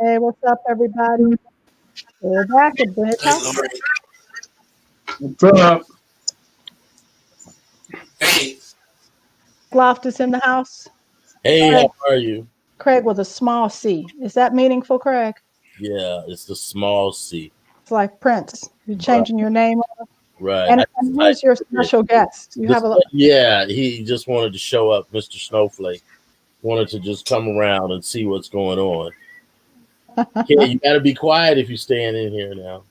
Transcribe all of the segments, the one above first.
Hey, what's up, everybody? We're back at Bennett's Hey, house. Lori. What's up? Hey. Loftis in the house. Hey, Craig, how are you? Craig with a small C. Is that meaningful, Craig? Yeah, it's the small C. It's like Prince. You're Right. changing your name. Right. And who's your special guest? You have a Yeah, he just wanted to show up, Mr. Snowflake. Wanted to just come around and see what's going on. Yeah, you got to be quiet if you're staying in here now.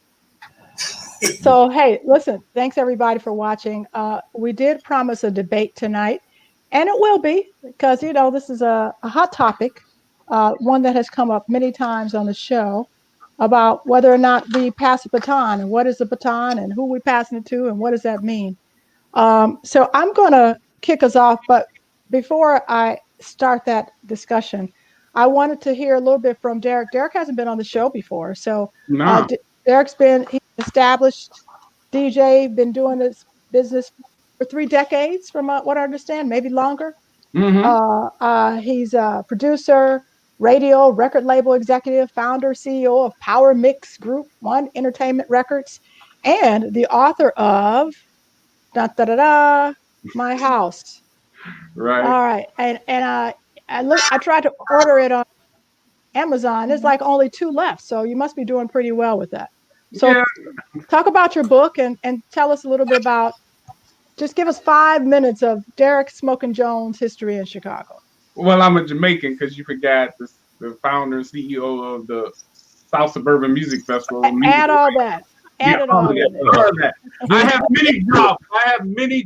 So, hey, listen, thanks everybody for watching. We did promise a debate tonight, and it will be because, this is a hot topic, one that has come up many times on the show about whether or not we pass a baton and what is a baton and who we passing it to and what does that mean. So I'm going to kick us off, but before I start that discussion, I wanted to hear a little bit from Derek. Derek hasn't been on the show before, so No. Derek's he's established DJ, been doing this business for 3 decades, from what I understand, maybe longer. He's a producer, radio, record label executive, founder, CEO of Power Mix Group, One Entertainment Records, and the author of My House. Right. All right, and I tried to order it on Amazon. There's like only 2 left, so you must be doing pretty well with that. So Yeah. talk about your book and tell us a little bit about, just give us 5 minutes of Derek Smokin Jones' history in Chicago. Well, I'm a Jamaican because you forgot the founder and CEO of the South Suburban Music Festival. Add all that. Add it all in there. All of that. I have many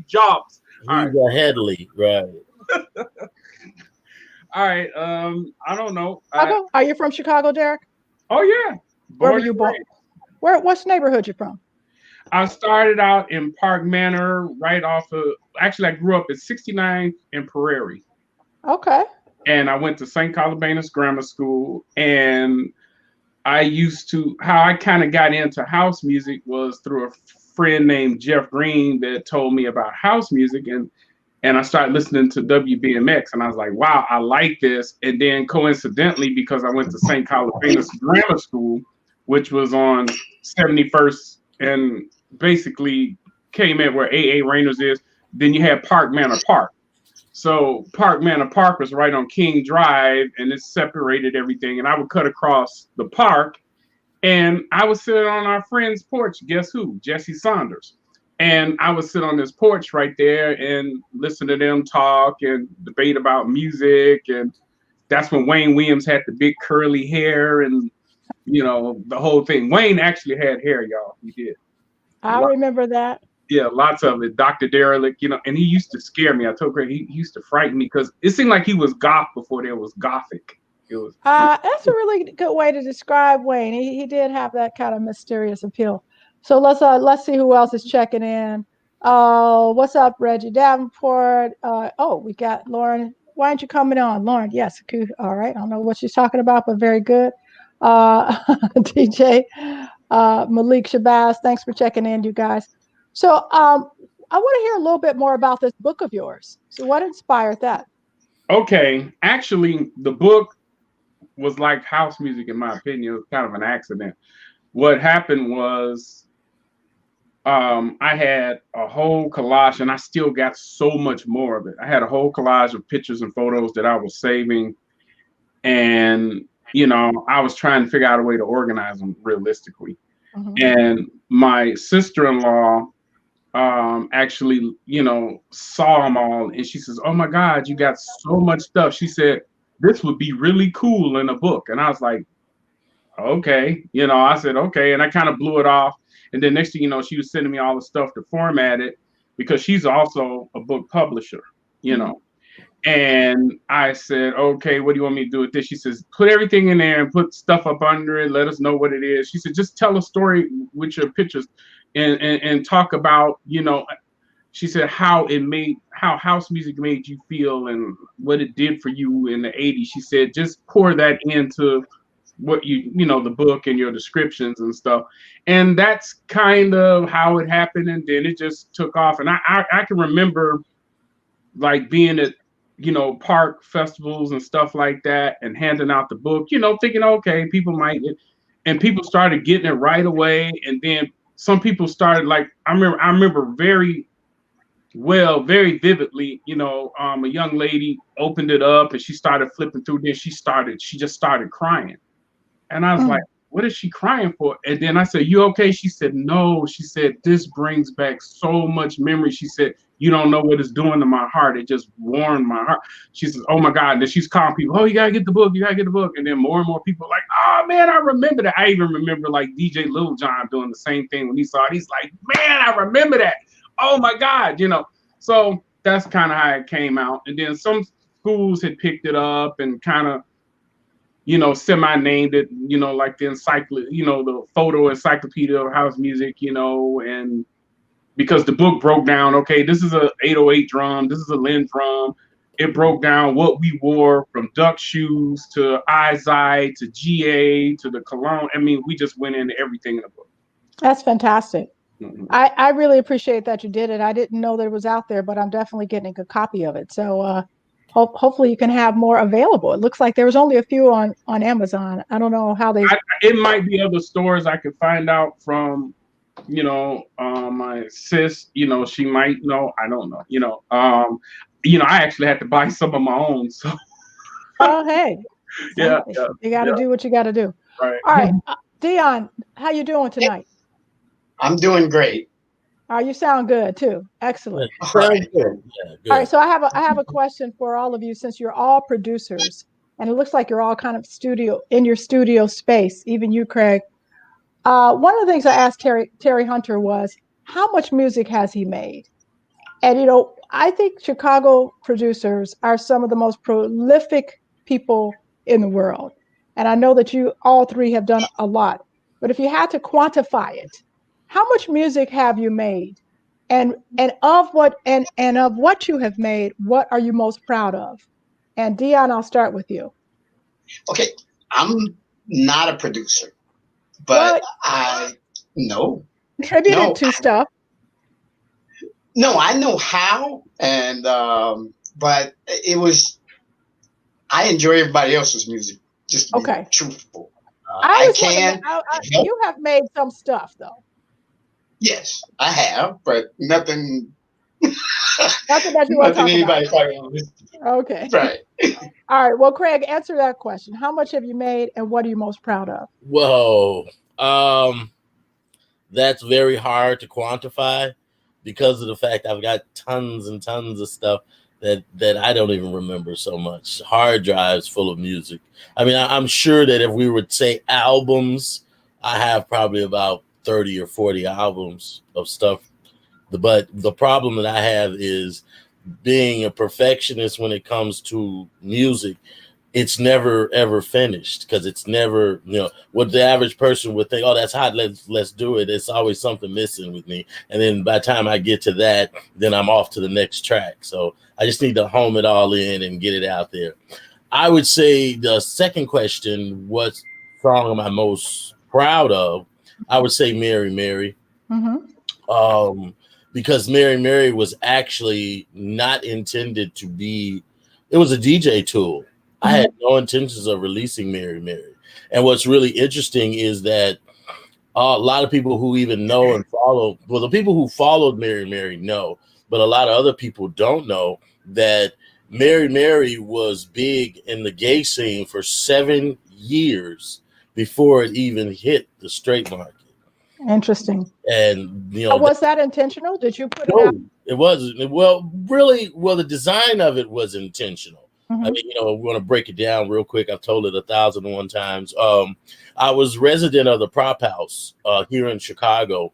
jobs. He's a Headley, right? All right. I don't know. Are you from Chicago, Derek? Oh yeah. Where were you born? What's neighborhood you from? I started out in Park Manor, right off of. Actually, I grew up at 69th and Prairie. Okay. And I went to St. Columbus Grammar School, and how I kind of got into house music was through a friend named Jeff Green that told me about house music, and I started listening to WBMX, and I was like, wow, I like this. And then coincidentally, because I went to St. Columbus Grammar School, which was on 71st and basically came in where AA Rainers is, then you had Park Manor Park. So Park Manor Park was right on King Drive, and it separated everything. And I would cut across the park, and I would sit on our friend's porch. Guess who? Jesse Saunders. And I would sit on this porch right there and listen to them talk and debate about music. And that's when Wayne Williams had the big curly hair and, the whole thing. Wayne actually had hair, y'all. He did. I remember that. Yeah, lots of it. Dr. Derelict, and he used to scare me. I told Greg he used to frighten me because it seemed like he was goth before there was gothic. That's a really good way to describe Wayne. He did have that kind of mysterious appeal. So let's see who else is checking in. What's up, Reggie Davenport? We got Lauren. Why aren't you coming on, Lauren? Yes, all right. I don't know what she's talking about, but very good. DJ Malik Shabazz, thanks for checking in, you guys. So I want to hear a little bit more about this book of yours. So what inspired that? Okay, actually, the book was like house music, in my opinion. It was kind of an accident. What happened was I had a whole collage, and I still got so much more of it. I had a whole collage of pictures and photos that I was saving, and I was trying to figure out a way to organize them realistically. Mm-hmm. And my sister-in-law actually, saw them all, and she says, "Oh my God, you got so much stuff." She said, "This would be really cool in a book." And I was like, okay, I said, okay. And I kind of blew it off. And then next thing you know, she was sending me all the stuff to format it because she's also a book publisher, Mm-hmm. And I said, okay, what do you want me to do with this? She says, put everything in there and put stuff up under it. Let us know what it is. She said, just tell a story with your pictures and talk about, she said how house music made you feel and what it did for you in the 80s. She said, just pour that into what the book and your descriptions and stuff. And that's kind of how it happened. And then it just took off. And I can remember like being at, park festivals and stuff like that, and handing out the book, thinking, okay, people might, and people started getting it right away. And then some people started, like, I remember very vividly, a young lady opened it up and she started flipping through this. She just started crying. And I was like, what is she crying for? And then I said, you okay? She said, no. She said, this brings back so much memory. She said, you don't know what it's doing to my heart. It just warmed my heart. She says, oh my God. And then she's calling people, oh, you got to get the book. You got to get the book. And then more and more people are like, oh man, I remember that. I even remember like DJ Lil Jon doing the same thing when he saw it. He's like, man, I remember that. Oh my God, So that's kind of how it came out. And then some schools had picked it up and kind of, semi-named it, like the the photo encyclopedia of house music, and because the book broke down, okay, this is a 808 drum, this is a Lynn drum. It broke down what we wore from duck shoes to Izai to GA to the cologne. I mean, we just went into everything in the book. That's fantastic. Mm-hmm. I really appreciate that you did it. I didn't know that it was out there, but I'm definitely getting a copy of it. So hopefully you can have more available. It looks like there was only a few on Amazon. I don't know how they. It might be other stores I could find out from. My sis. She might know. I don't know. I actually had to buy some of my own. So. Oh hey. Yeah. You got to do what you got to do. Right. All right, Dion, how you doing tonight? I'm doing great. You sound good too. Excellent. All right. All right. So I have a question for all of you, since you're all producers, and it looks like you're all kind of in your studio space. Even you, Craig. One of the things I asked Terry Hunter was, how much music has he made? And I think Chicago producers are some of the most prolific people in the world, and I know that you all three have done a lot. But if you had to quantify it, how much music have you made? And of what you have made, what are you most proud of? And Dion, I'll start with you. Okay, I'm not a producer, but I contributed to stuff. No, I know how, and but I enjoy everybody else's music. Just to be truthful, you have made some stuff though. Yes, I have, but nothing. Nothing that you want to talk anybody about. Okay. Right. All right. Well, Craig, answer that question. How much have you made, and what are you most proud of? Whoa. That's very hard to quantify because of the fact I've got tons and tons of stuff that I don't even remember so much. Hard drives full of music. I mean, I'm sure that if we would say albums, I have probably about 30 or 40 albums of stuff. But the problem that I have is being a perfectionist when it comes to music. It's never ever finished because it's never, what the average person would think, oh, that's hot, let's do it. It's always something missing with me. And then by the time I get to that, then I'm off to the next track. So I just need to home it all in and get it out there. I would say the second question, what song am I most proud of? I would say Mary Mary. Mm-hmm. Because Mary Mary was actually not intended to be, it was a DJ tool. I had no intentions of releasing Mary Mary. And what's really interesting is that a lot of people who even know and follow, well, the people who followed Mary Mary know, but a lot of other people don't know that Mary Mary was big in the gay scene for 7 years before it even hit the straight market. Interesting. And was that intentional? Did you put it out? It wasn't. Well, the design of it was intentional. I mean, we want to break it down real quick. I've told it 1,001 times. I was resident of the Prop House here in Chicago.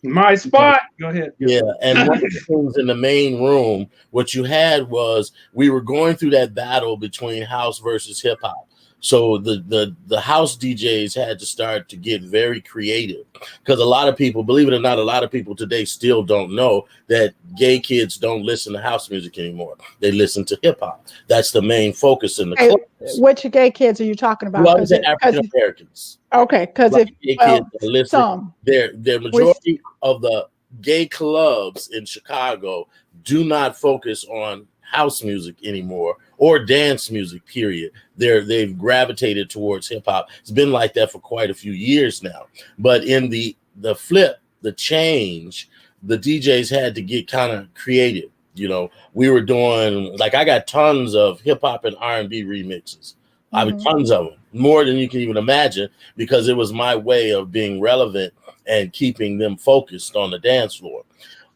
My spot. Go ahead. Yeah, and one of the things in the main room, what you had was we were going through that battle between house versus hip hop. So the house DJs had to start to get very creative because a lot of people, believe it or not, a lot of people today still don't know that gay kids don't listen to house music anymore. They listen to hip hop. That's the main focus in the clubs. Which gay kids are you talking about? Well, the African Americans. Okay, because kids listen, their majority of the gay clubs in Chicago do not focus on house music anymore or dance music, period. They've gravitated towards hip hop. It's been like that for quite a few years now. But in the flip, the change, the DJs had to get kind of creative. You know, we were doing, like, I got tons of hip hop and R&B remixes. I mean, tons of them, more than you can even imagine, because it was my way of being relevant and keeping them focused on the dance floor.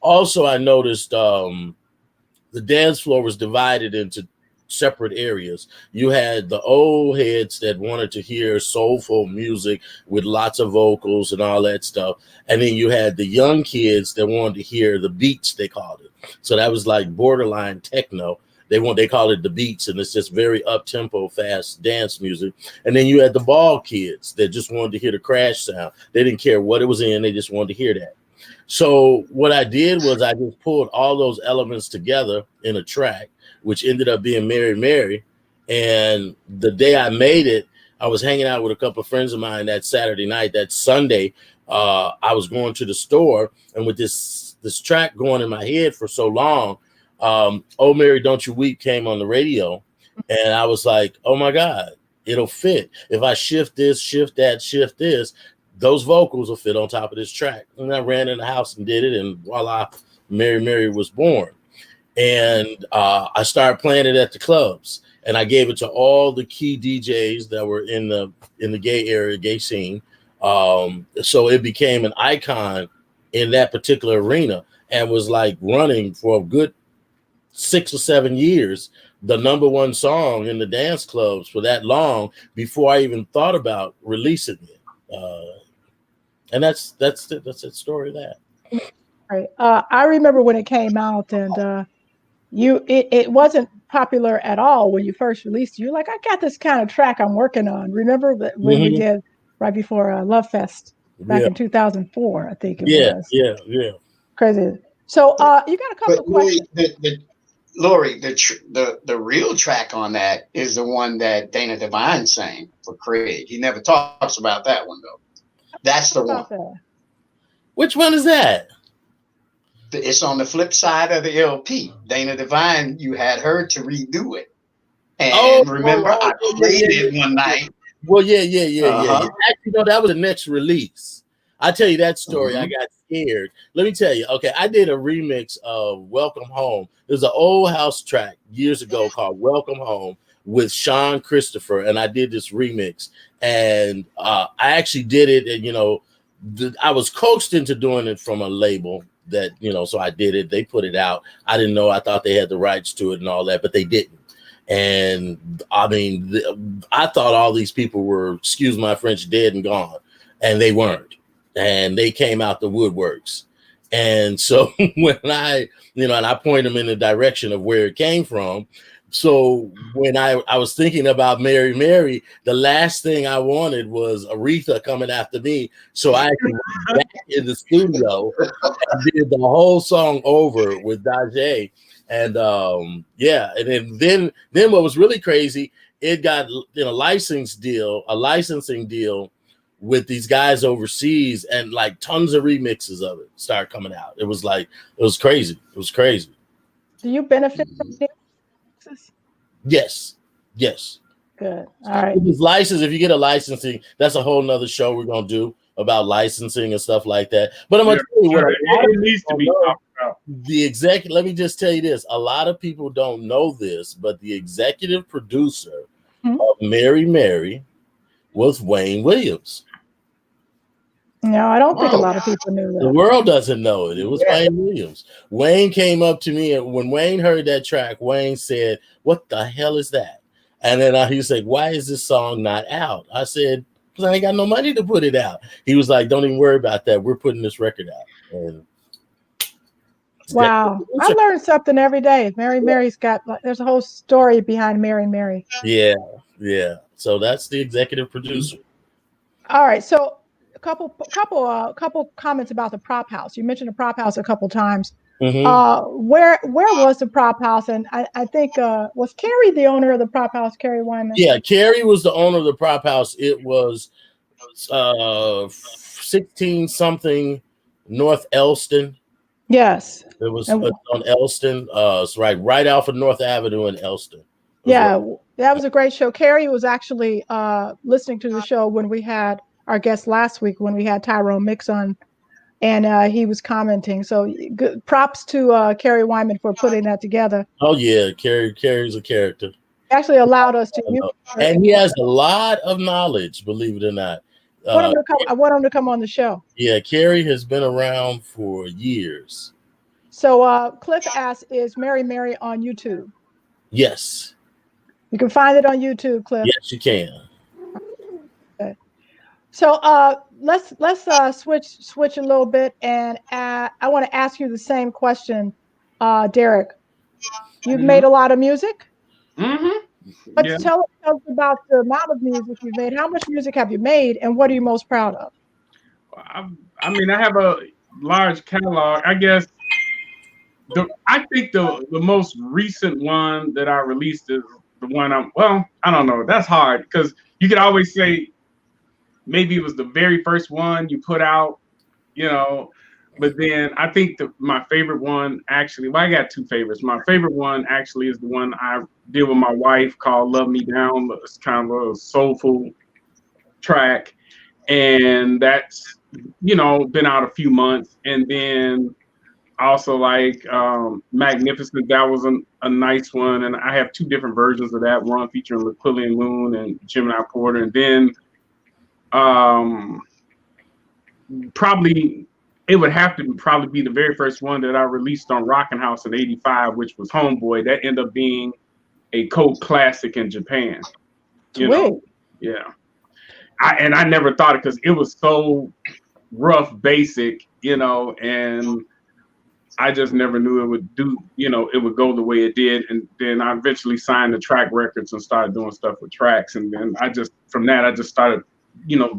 Also, I noticed the dance floor was divided into separate areas. You had the old heads that wanted to hear soulful music with lots of vocals and all that stuff. And then you had the young kids that wanted to hear the beats, they called it. So that was like borderline techno. They call it the beats, and it's just very up-tempo, fast dance music. And then you had the ball kids that just wanted to hear the crash sound. They didn't care what it was in. They just wanted to hear that. So what I did was I just pulled all those elements together in a track, which ended up being Mary Mary. And the day I made it, I was hanging out with a couple of friends of mine that Saturday night. That Sunday, I was going to the store, and with this track going in my head for so long, Oh Mary Don't You Weep came on the radio, and I was like, oh my God, it'll fit. If I shift this, shift that, shift this, those vocals will fit on top of this track. And I ran in the house and did it, and voila, Mary Mary was born. And I started playing it at the clubs, and I gave it to all the key DJs that were in the gay area, gay scene. So it became an icon in that particular arena, and was like running for a good 6 or 7 years, the number one song in the dance clubs for that long before I even thought about releasing it. And that's the story of that. Right. I remember when it came out, and it wasn't popular at all when you first released it. You're like, I got this kind of track I'm working on. Remember that when we did right before Love Fest back in 2004, I think it was. Yeah. Crazy. So you got a couple of questions. Lori, the real track on that is the one that Dana Divine sang for Craig. He never talks about that one though. That's the one. Which one is that? It's on the flip side of the LP. Dana Divine, you had her to redo it. And remember, I played it one night. Well, yeah. Actually, no, that was the next release. I tell you that story. I got scared. Let me tell you. Okay, I did a remix of Welcome Home. There's an old house track years ago called Welcome Home with Sean Christopher, and I did this remix. And I actually did it, and I was coaxed into doing it from a label that, so I did it. They put it out. I didn't know. I thought they had the rights to it and all that, but they didn't. And I mean, I thought all these people were, excuse my French, dead and gone, and they weren't. And they came out the woodworks. And so when I point them in the direction of where it came from. So when I was thinking about Mary Mary, the last thing I wanted was Aretha coming after me. So I went back in the studio and did the whole song over with Dajay. And and then what was really crazy, it got a licensing deal with these guys overseas, and like tons of remixes of it started coming out. It was crazy. It was crazy. Do you benefit from this? Yes. Good. All right. If you get a licensing, that's a whole nother show we're gonna do about licensing and stuff like that. But I'm gonna tell you what it needs to be talked about. Let me just tell you this. A lot of people don't know this, but the executive producer of Mary Mary was Wayne Williams. No, I don't think a lot of people knew that. The world doesn't know it. It was Wayne Williams. Wayne came up to me, and when Wayne heard that track, Wayne said, "What the hell is that?" And then he said, "Why is this song not out?" I said, "Because I ain't got no money to put it out." He was like, "Don't even worry about that. We're putting this record out." And wow, I learned something every day. Mary Mary's there's a whole story behind Mary Mary. Yeah. So that's the executive producer. All right, so a couple comments about the prop house. You mentioned the prop house a couple times. Where was the prop house? And I think was Carrie the owner of the prop house, Carrie Wyman? Yeah, Carrie was the owner of the prop house. It was 16 something North Elston. Yes. It was And on Elston. It's right off of North Avenue in Elston. yeah, that was a great show. Carrie was actually listening to the show when we had our guest last week when we had Tyrone Mix on, and he was commenting. So good, props to Carrie Wyman for putting that together. Oh yeah, Carrie's a character. Actually allowed us to use her. And he has a lot of knowledge, believe it or not. I want him to come on the show. Yeah, Carrie has been around for years. So Cliff asks, is Mary Mary on YouTube? Yes. You can find it on YouTube, Cliff. Yes, you can. Okay. So let's switch a little bit, and I want to ask you the same question, Derek. You've made a lot of music. But Yeah. tell us about the amount of music you've made. How much music have you made, and what are you most proud of? I mean, I have a large catalog. I guess I think the most recent one that I released is the one I don't know. That's hard because you could always say maybe it was the very first one you put out, you know. But then I think my favorite one actually, well, I got two favorites. My favorite one actually is the one I did with my wife called Love Me Down. It's kind of a soulful track. And that's, been out a few months. And then also like Magnificent, that was a nice one. And I have two different versions of that, one featuring Laquillian Moon and Gemini Porter. And then probably it would have to probably be the very first one that I released on Rockin' House in '85, which was Homeboy. That ended up being a cult classic in Japan. Yeah. I never thought it because it was so rough, basic, and I just never knew it would do, it would go the way it did. And then I eventually signed the Track Records and started doing stuff with Tracks. And then from that, I just started,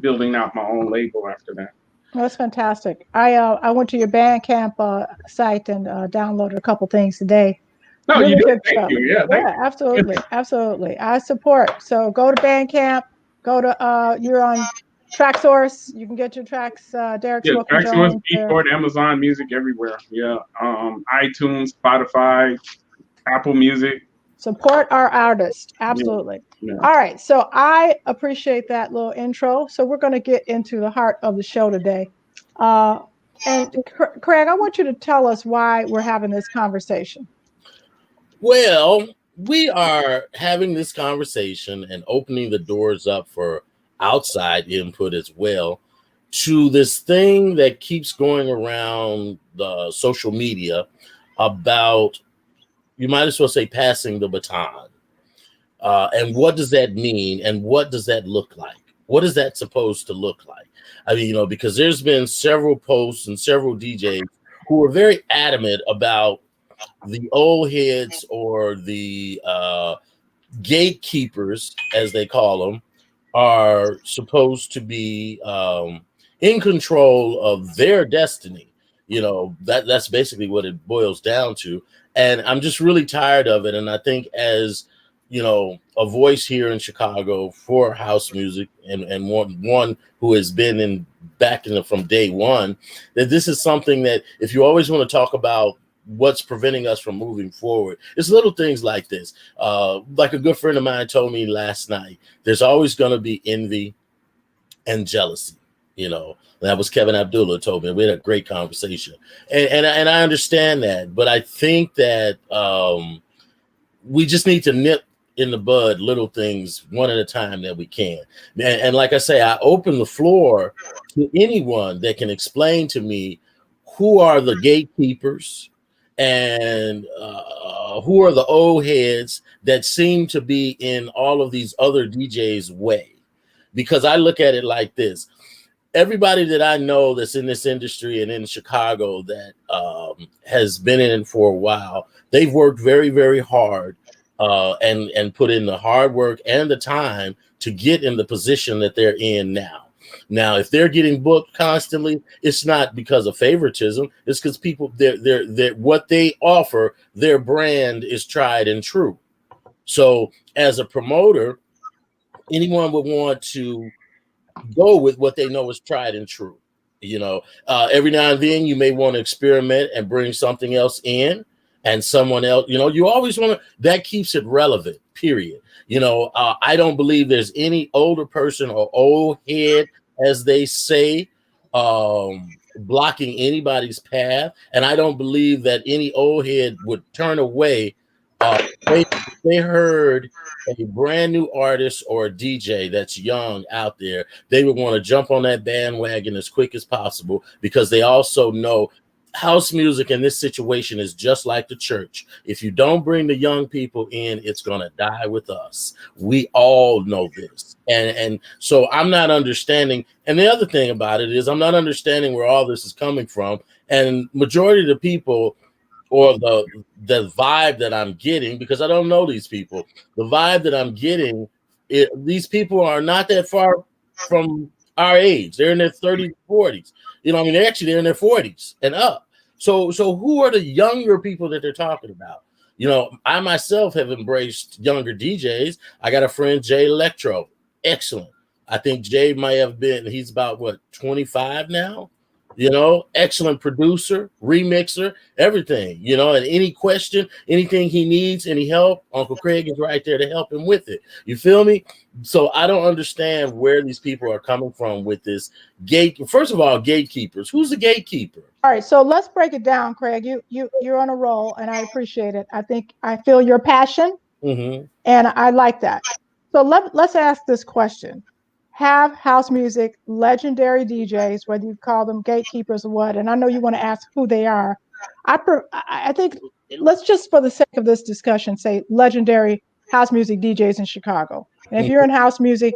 building out my own label after that. That's fantastic. I went to your Bandcamp site and downloaded a couple things today. No, really you did. Thank you. Yeah, absolutely, absolutely. I support. So go to Bandcamp. Go to you're on TrackSource. You can get your tracks. Derek Smokin TrackSource, Beatport, Amazon Music, everywhere. Yeah, iTunes, Spotify, Apple Music. Support our artists. Absolutely. Yeah. All right. So I appreciate that little intro. So we're going to get into the heart of the show today. And Craig, I want you to tell us why we're having this conversation. Well, we are having this conversation and opening the doors up for outside input as well to this thing that keeps going around the social media about, you might as well say, passing the baton. And what does that mean? And what does that look like? What is that supposed to look like? I mean, because there's been several posts and several DJs who are very adamant about the old heads or the gatekeepers, as they call them, are supposed to be in control of their destiny. That's basically what it boils down to. And I'm just really tired of it. And I think as, a voice here in Chicago for house music and one who has been from day one, that this is something that if you always want to talk about what's preventing us from moving forward, it's little things like this. Like a good friend of mine told me last night, there's always going to be envy and jealousy. That was Kevin Abdullah told me. We had a great conversation, and I understand that, but I think that we just need to nip in the bud little things one at a time that we can. And like I say, I open the floor to anyone that can explain to me who are the gatekeepers and who are the old heads that seem to be in all of these other DJs' way. Because I look at it like this. Everybody that I know that's in this industry and in Chicago that has been in it for a while, they've worked very, very hard and put in the hard work and the time to get in the position that they're in now. Now, if they're getting booked constantly, it's not because of favoritism. It's because people, they're what they offer, their brand is tried and true. So as a promoter, anyone would want to go with what they know is tried and true. Every now and then you may want to experiment and bring something else in, and someone else, you always want to, that keeps it relevant, period. I don't believe there's any older person or old head, as they say, blocking anybody's path. And I don't believe that any old head would turn away if they heard a brand new artist or a DJ that's young out there. They would want to jump on that bandwagon as quick as possible, because they also know house music in this situation is just like the church. If you don't bring the young people in, it's going to die with us. We all know this. And so I'm not understanding. And the other thing about it is I'm not understanding where all this is coming from. And majority of the people, or the vibe that I'm getting, because I don't know these people, the vibe that I'm getting, these people are not that far from our age. They're in their 30s, 40s. They're in their 40s and up. So who are the younger people that they're talking about? I myself have embraced younger DJs. I got a friend, Jay Electro. Excellent. I think Jay might have he's about 25 now? Excellent producer, remixer, everything, and any question, anything he needs, any help, Uncle Craig is right there to help him with it. You feel me? So I don't understand where these people are coming from with this first of all, gatekeepers. Who's the gatekeeper? All right, so let's break it down, Craig. You're on a roll, and I appreciate it. I feel your passion, and I like that. So let's ask this question. Have house music legendary DJs, whether you call them gatekeepers or what, and I know you want to ask who they are. I think let's just, for the sake of this discussion, say legendary house music DJs in Chicago. And if you're in house music,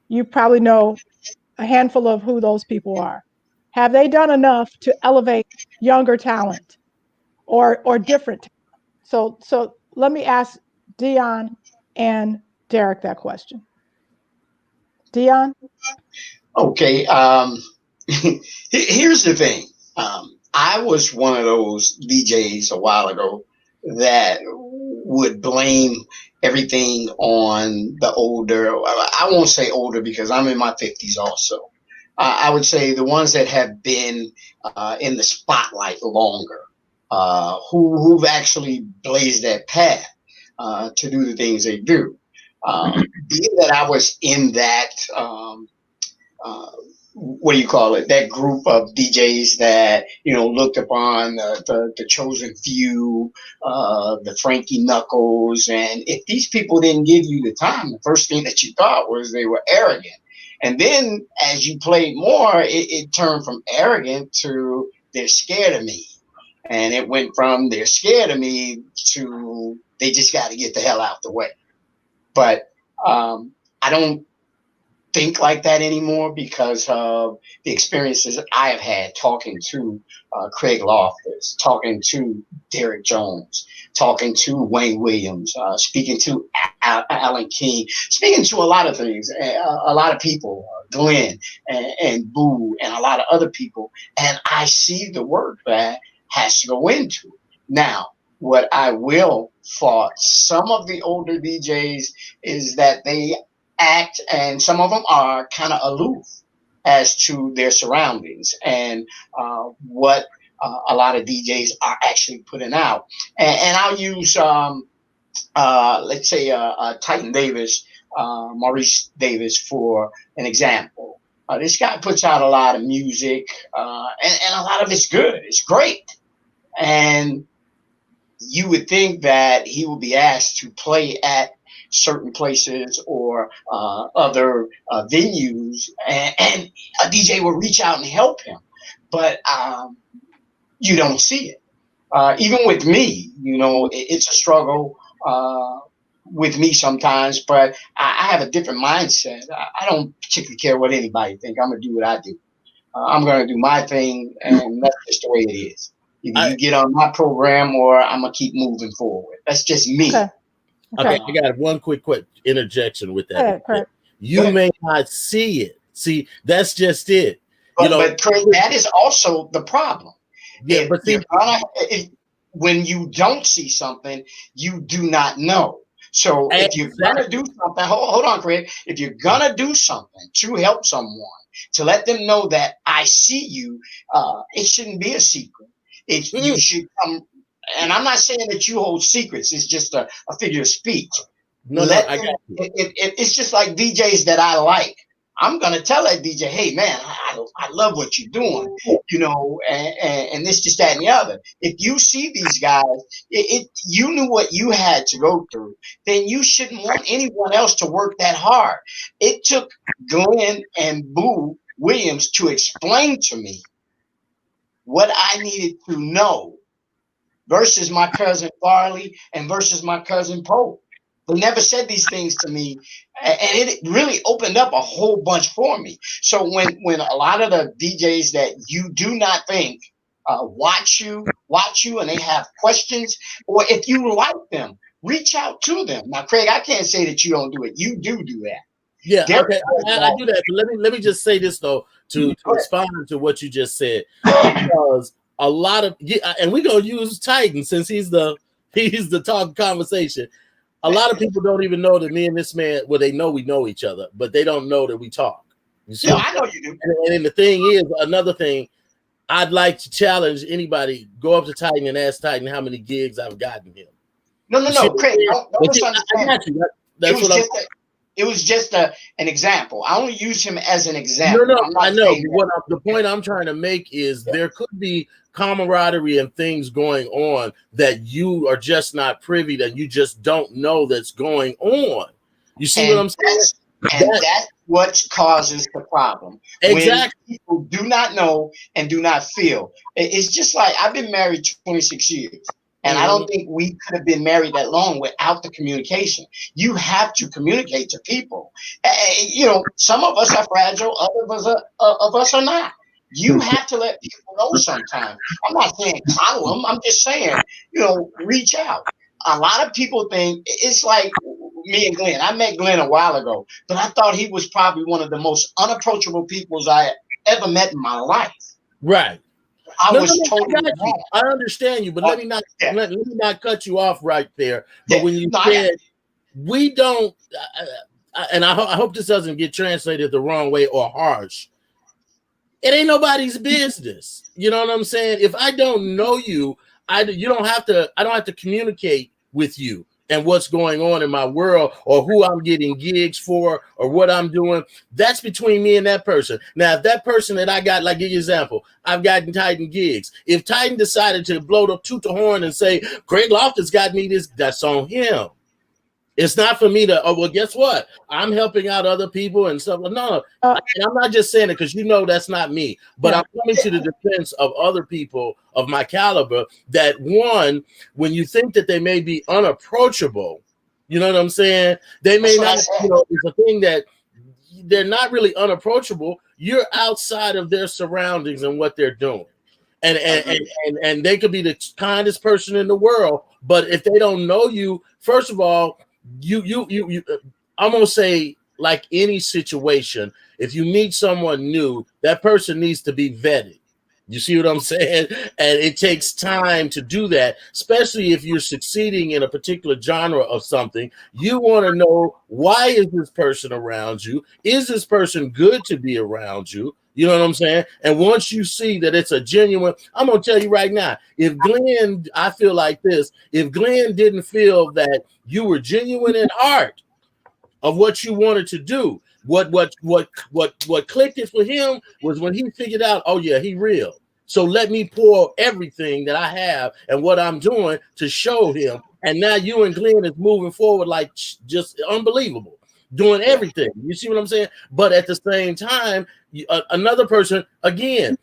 you probably know a handful of who those people are. Have they done enough to elevate younger talent or different talent? So let me ask Dion and Derek that question. Dion? Okay. Here's the thing. I was one of those DJs a while ago that would blame everything on the older. I won't say older because I'm in my 50s also. I would say the ones that have been in the spotlight longer, who've actually blazed that path to do the things they do. Being that I was in that, what do you call it? That group of DJs that, looked upon the chosen few, the Frankie Knuckles. And if these people didn't give you the time, the first thing that you thought was they were arrogant. And then as you played more, it turned from arrogant to they're scared of me. And it went from they're scared of me to they just got to get the hell out the way. But I don't think like that anymore because of the experiences I have had talking to Craig Loftis, talking to Derek Jones, talking to Wayne Williams, speaking to Alan King, speaking to a lot of things, a lot of people, Glenn and Boo and a lot of other people. And I see the work that has to go into it. Now, what I will fault some of the older DJs is that they act, and some of them are kind of aloof as to their surroundings and what a lot of DJs are actually putting out. And I'll use, let's say, Titan Davis, Maurice Davis, for an example. This guy puts out a lot of music, and a lot of it's good. It's great. And you would think that he would be asked to play at certain places or other venues, and a DJ will reach out and help him. But you don't see it. Even with me, it's a struggle with me sometimes, but I have a different mindset. I don't particularly care what anybody think. I'm going to do what I do. I'm going to do my thing, and that's just the way it is. Either you get on my program or I'm going to keep moving forward. That's just me. Okay, I got one quick interjection with that. You may not see it. See, that's just it. But Craig, that is also the problem. Yeah, but when you don't see something, you do not know. So if you're gonna do something, hold on, Craig. If you're gonna do something to help someone, to let them know that I see you. It shouldn't be a secret. You should come. And I'm not saying that you hold secrets. It's just a figure of speech. No, I got you. It's just like DJs that I like. I'm going to tell that DJ, hey, man, I love what you're doing, and this, just that, and the other. If you see these guys, you knew what you had to go through, then you shouldn't want anyone else to work that hard. It took Glenn and Boo Williams to explain to me what I needed to know versus my cousin Farley and versus my cousin Poe. They never said these things to me, and it really opened up a whole bunch for me. So when a lot of the DJs that you do not think watch you, and they have questions, or if you like them, reach out to them. Now, Craig, I can't say that you don't do it. You do that. Yeah, okay, I do that. But let me just say this though to respond to what you just said, because a lot of and we're gonna use Titan since he's the talk conversation. A lot of people don't even know that me and this man, well, they know we know each other, but they don't know that we talk. You see? No, I know you do. And the thing is, another thing, I'd like to challenge anybody, go up to Titan and ask Titan how many gigs I've gotten him. No, Craig, don't misunderstand. It was just an example. I only use him as an example. No, I know. The point I'm trying to make is there could be camaraderie and things going on that you are just not privy, that you just don't know that's going on. You see what I'm saying? That's what causes the problem. Exactly. When people do not know and do not feel. It's just like I've been married 26 years. And I don't think we could have been married that long without the communication. You have to communicate to people. Some of us are fragile, others of us are not. You have to let people know sometimes. I'm not saying coddle them. I'm just saying, reach out. A lot of people think it's like me and Glenn. I met Glenn a while ago, but I thought he was probably one of the most unapproachable people I ever met in my life. Right. I understand you, but let me not cut you off right there. But when you said we don't, and I hope this doesn't get translated the wrong way or harsh. It ain't nobody's business. You know what I'm saying? If I don't know you, I don't have to communicate with you and what's going on in my world or who I'm getting gigs for or what I'm doing. That's between me and that person. Now, if that person that I got, like give you an example, I've gotten Titan gigs. If Titan decided to toot the horn and say, Craig Loftis got me this, that's on him. It's not for me to, well, guess what? I'm helping out other people and stuff. No, and I'm not just saying it because that's not me. But I'm coming to the defense of other people of my caliber that, one, when you think that they may be unapproachable, you know what I'm saying? They may not, it's a thing that they're not really unapproachable. You're outside of their surroundings and what they're doing. And they could be the kindest person in the world. But if they don't know you, first of all, I'm gonna say, like any situation, if you meet someone new, that person needs to be vetted. You see what I'm saying? And it takes time to do that, especially if you're succeeding in a particular genre of something. You want to know, why is this person around you? Is this person good to be around you? You know what I'm saying? And once you see that it's a genuine, I'm going to tell you right now, I feel like this, if Glenn didn't feel that you were genuine in heart of what you wanted to do, what clicked it for him was when he figured out, oh yeah, he real. So let me pour everything that I have and what I'm doing to show him. And now you and Glenn is moving forward like just unbelievable. Doing everything. You see what I'm saying? But at the same time, another person, again,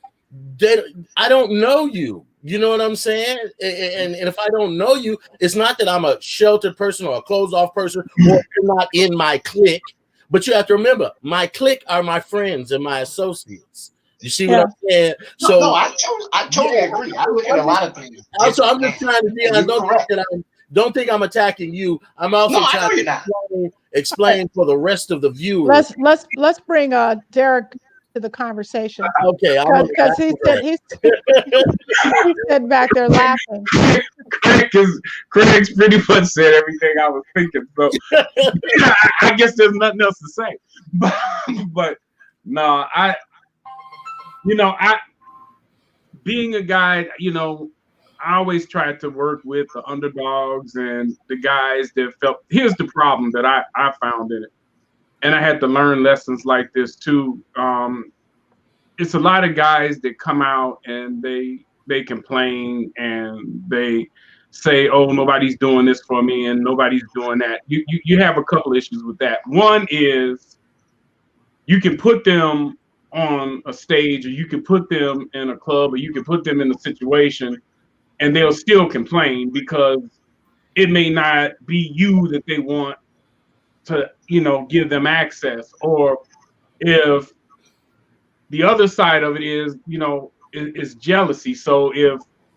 I don't know you. You know what I'm saying? And if I don't know you, it's not that I'm a sheltered person or a closed off person or you're not in my clique. But you have to remember, my clique are my friends and my associates. You see what I'm saying? No, I totally agree. I look at a lot of things. Also, I'm just trying to don't think I'm attacking you. I'm also trying to explain for the rest of the viewers. Let's bring Derek to the conversation. Okay, because he said back there laughing. Craig's pretty much said everything I was thinking. So I guess there's nothing else to say. But No, I being a guy, I always tried to work with the underdogs and the guys that felt. Here's the problem that I found in it, and I had to learn lessons like this too. It's a lot of guys that come out and they complain and they say, "Oh, nobody's doing this for me and nobody's doing that." You have a couple issues with that. One is you can put them on a stage, or you can put them in a club, or you can put them in a situation, and they'll still complain because it may not be you that they want to, give them access. Or if the other side of it is jealousy. So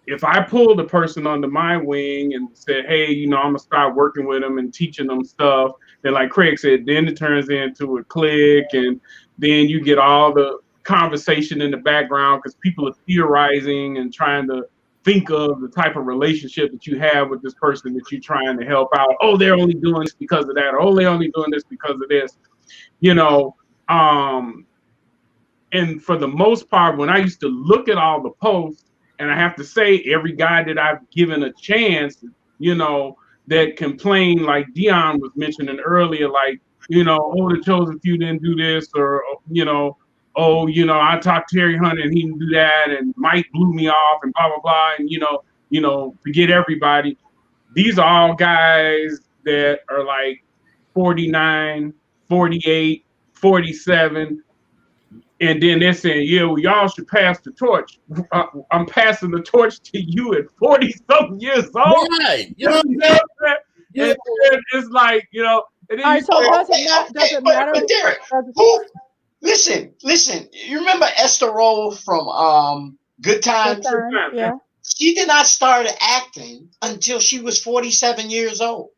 if I pulled a person under my wing and said, hey, I'm gonna start working with them and teaching them stuff, then like Craig said, then it turns into a clique, and then you get all the conversation in the background because people are theorizing and trying to think of the type of relationship that you have with this person that you're trying to help out. Oh, they're only doing this because of that. Or, oh, they're only doing this because of this. And for the most part, when I used to look at all the posts, and I have to say, every guy that I've given a chance, that complained, like Dion was mentioning earlier, like, oh, the chosen few didn't do this, or, I talked to Terry Hunter and he didn't do that, and Mike blew me off, and blah, blah, blah, and, forget everybody. These are all guys that are like 49, 48, 47, and then they're saying, yeah, well, y'all should pass the torch. I'm passing the torch to you at 40-something years old. Right. You know what I'm saying? Yeah. And it's like, and then all right, so does it matter? But Derek, listen. You remember Esther Roll from Good Times? Yeah. She did not start acting until she was 47 years old.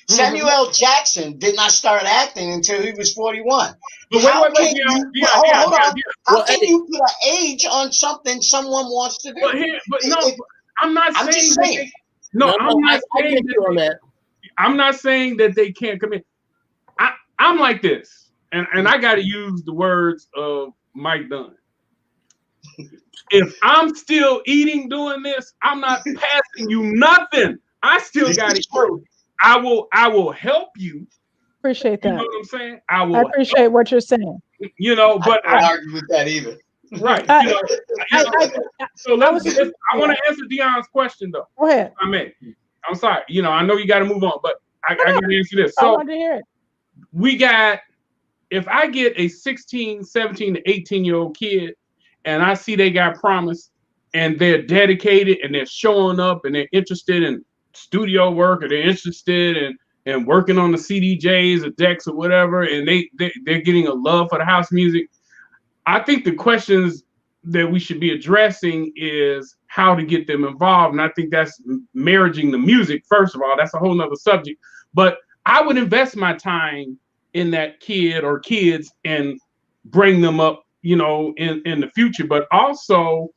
Samuel L. Jackson did not start acting until he was 41. How can you put an age on something someone wants to do? I'm not saying. I'm not saying that they can't come in. I'm like this, and I got to use the words of Mike Dunn. If I'm still eating doing this, I'm not passing you nothing. I still got it. I will help you. Appreciate that. You know what I'm saying? I appreciate what you're saying. But I don't argue with that either. Right. I want to answer Dion's question though. Go ahead. I'm sorry. I know you got to move on, but I got to answer this. I want to hear it. If I get a 16, 17 to 18-year-old kid and I see they got promise and they're dedicated and they're showing up and they're interested in studio work, or they're interested in working on the CDJs or decks or whatever, and they're getting a love for the house music, I think the questions that we should be addressing is how to get them involved. And I think that's marrying the music, first of all. That's a whole nother subject. But I would invest my time in that kid or kids and bring them up, in the future. But also,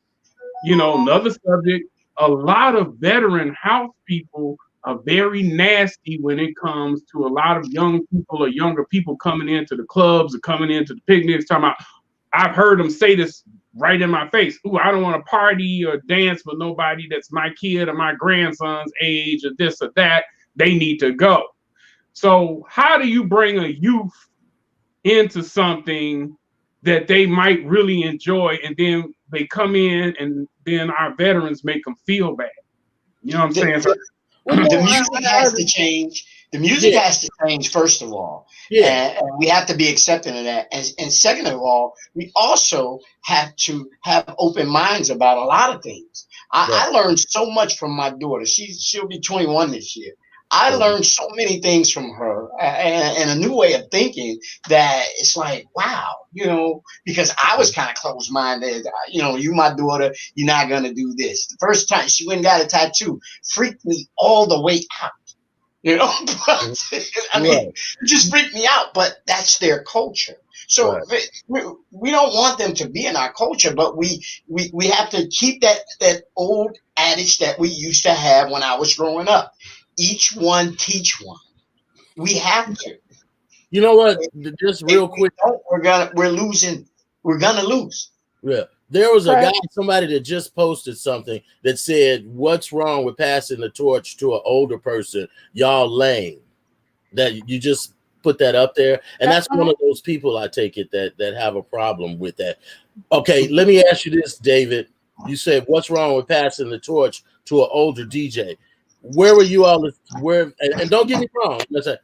another subject, a lot of veteran house people are very nasty when it comes to a lot of young people or younger people coming into the clubs or coming into the picnics, talking about, I've heard them say this right in my face. Ooh, I don't want to party or dance with nobody that's my kid or my grandson's age or this or that. They need to go. So how do you bring a youth into something that they might really enjoy, and then they come in and then our veterans make them feel bad? You know what I'm saying? The music has to change. The music has to change, first of all. And we have to be accepting of that. And second of all, we also have to have open minds about a lot of things. I learned so much from my daughter. She'll be 21 this year. I learned so many things from her and a new way of thinking that it's like, wow, because I was kind of closed-minded. You my daughter, you're not going to do this. The first time she went and got a tattoo freaked me all the way out. But, it just freaked me out, but that's their culture. So we don't want them to be in our culture, but we have to keep that old adage that we used to have when I was growing up. Each one teach one. We have to. You know what? Just real quick, we're losing we're gonna lose. Yeah. There was a guy, somebody that just posted something that said, "What's wrong with passing the torch to an older person? Y'all lame." That you just put that up there, and that's one of those people, I take it, that have a problem with that. Okay, let me ask you this, David. You said, "What's wrong with passing the torch to an older DJ?" Where were you all? Where? And don't get me wrong. Let's say,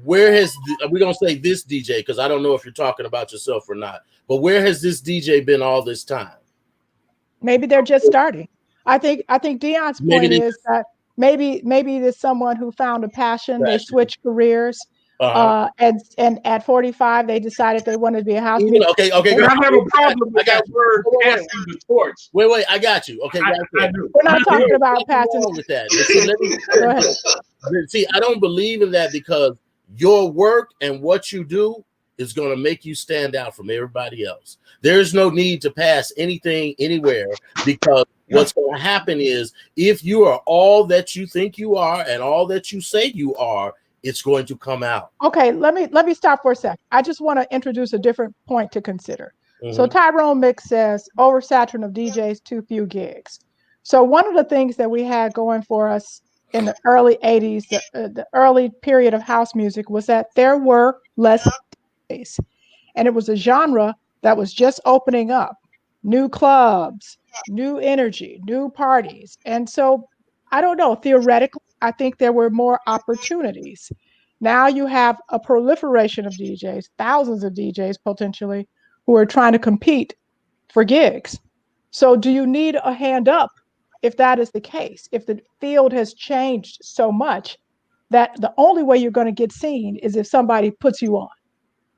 where has we're gonna say this DJ, because I don't know if you're talking about yourself or not. But where has this DJ been all this time? Maybe they're just starting. I think Dion's point is that maybe there's someone who found a passion. They switched careers. And at 45, they decided they wanted to be a house music. Okay. I have a problem with that word, passing the torch. Wait, I got you. Okay, I do. We're not talking about passing with that. Go ahead. See, I don't believe in that, because your work and what you do is going to make you stand out from everybody else. There's no need to pass anything anywhere, because what's going to happen is, if you are all that you think you are and all that you say you are, it's going to come out. Okay, let me stop for a sec. I just want to introduce a different point to consider. So Tyrone Mix says, oversaturation of DJs, too few gigs. So one of the things that we had going for us in the early 80s, the early period of house music, was that there were less DJs. And it was a genre that was just opening up. New clubs, new energy, new parties. And so, I don't know, theoretically, I think there were more opportunities. Now you have a proliferation of DJs, thousands of DJs potentially, who are trying to compete for gigs. So do you need a hand up if that is the case? If the field has changed so much that the only way you're going to get seen is if somebody puts you on.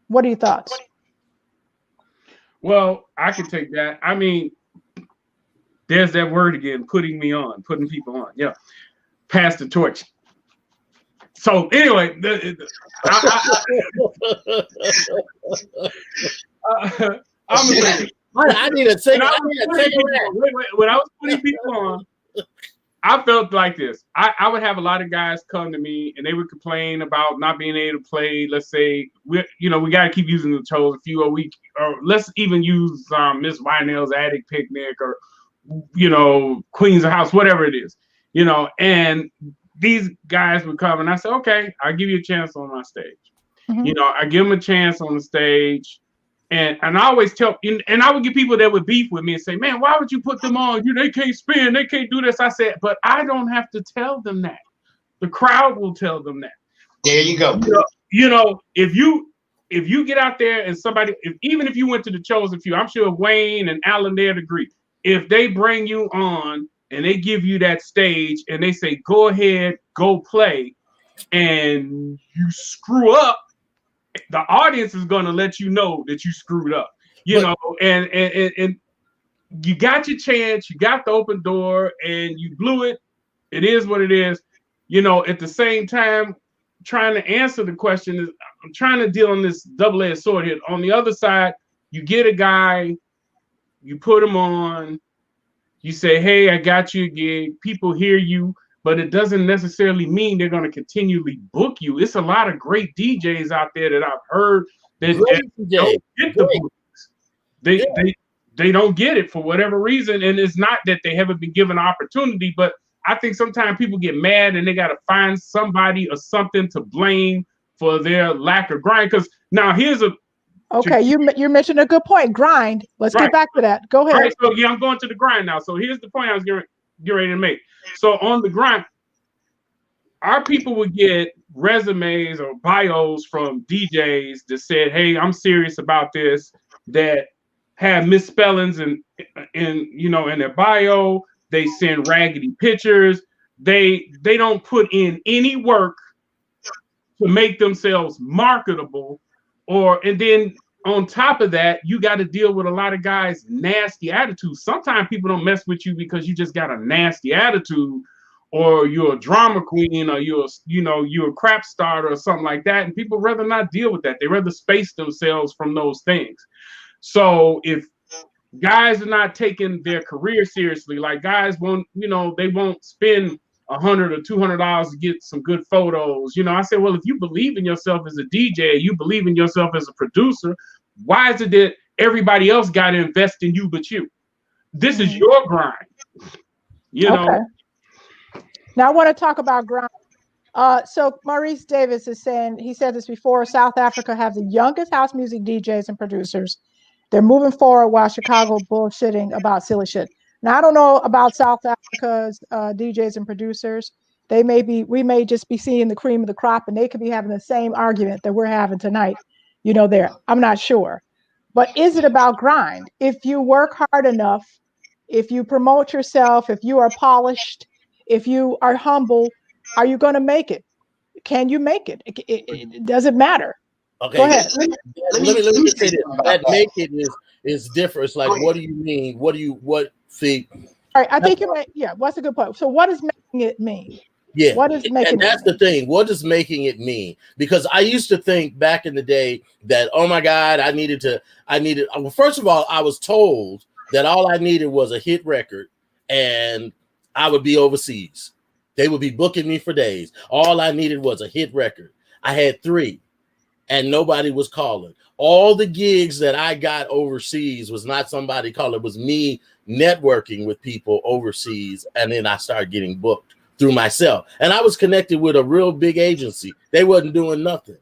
What are your thoughts? Well, I can take that. I mean, there's that word again, putting people on. Yeah. Pass the torch. So anyway, I need to take when I was putting people on, I felt like this. I would have a lot of guys come to me and they would complain about not being able to play. Let's say we got to keep using the toes a few a week, or let's even use Miss Wynell's Attic Picnic, or Queens of House, whatever it is, and these guys would come and I said, okay, I'll give you a chance on my stage. I give them a chance on the stage. And I always tell, and I would get people that would beef with me and say, man, why would you put them on? They can't spin, they can't do this. I said, but I don't have to tell them that. The crowd will tell them that. There you go. If you get out there and somebody, even if you went to the chosen few, I'm sure Wayne and Alan, they'd agree. If they bring you on and they give you that stage and they say, go ahead, go play, and you screw up, the audience is going to let you know that you screwed up, and you got your chance, you got the open door, and you blew it. It is what it is. At the same time, trying to answer the question is, I'm trying to deal on this double-edged sword here. On the other side, you get a guy, you put him on, you say, hey, I got you a gig. People hear you. But it doesn't necessarily mean they're going to continually book you. It's a lot of great DJs out there that I've heard that don't get the bookings. They don't get it for whatever reason. And it's not that they haven't been given opportunity, but I think sometimes people get mad and they got to find somebody or something to blame for their lack of grind. Because now here's a... Okay, you mentioned a good point, grind. Let's get back to that. Go ahead. Right, so I'm going to the grind now. So here's the point I was getting ready to make. So on the grind, our people would get resumes or bios from DJs that said, hey, I'm serious about this, that have misspellings in their bio. They send raggedy pictures. They don't put in any work to make themselves marketable. And then on top of that, you got to deal with a lot of guys' nasty attitudes. Sometimes people don't mess with you because you just got a nasty attitude, or you're a drama queen, or you're a crap starter or something like that. And people rather not deal with that. They rather space themselves from those things. So if guys are not taking their career seriously, like guys won't, they won't spend $100 or $200 to get some good photos. I said, well, if you believe in yourself as a DJ, you believe in yourself as a producer, why is it that everybody else got to invest in you but you. This is your grind. You know. Okay. Now I want to talk about grind. So Maurice Davis is saying, he said this before, South Africa have the youngest house music DJs and producers. They're moving forward while Chicago bullshitting about silly shit. Now I don't know about South Africa's DJs and producers. We may just be seeing the cream of the crop, and they could be having the same argument that we're having tonight. There. I'm not sure. But is it about grind? If you work hard enough, if you promote yourself, if you are polished, if you are humble, are you going to make it? Can you make it? It doesn't matter. Okay. Go ahead. Let me say this. That make it is different. It's like, what do you mean? See? All right. I think what's a good point? So what does making it mean? Yeah. What is making and that's it the thing. What does making it mean? Because I used to think back in the day that, oh my God, well, first of all, I was told that all I needed was a hit record and I would be overseas. They would be booking me for days. All I needed was a hit record. I had 3 and nobody was calling. All the gigs that I got overseas was not somebody calling. It was me networking with people overseas. And then I started getting booked through myself. And I was connected with a real big agency. They wasn't doing nothing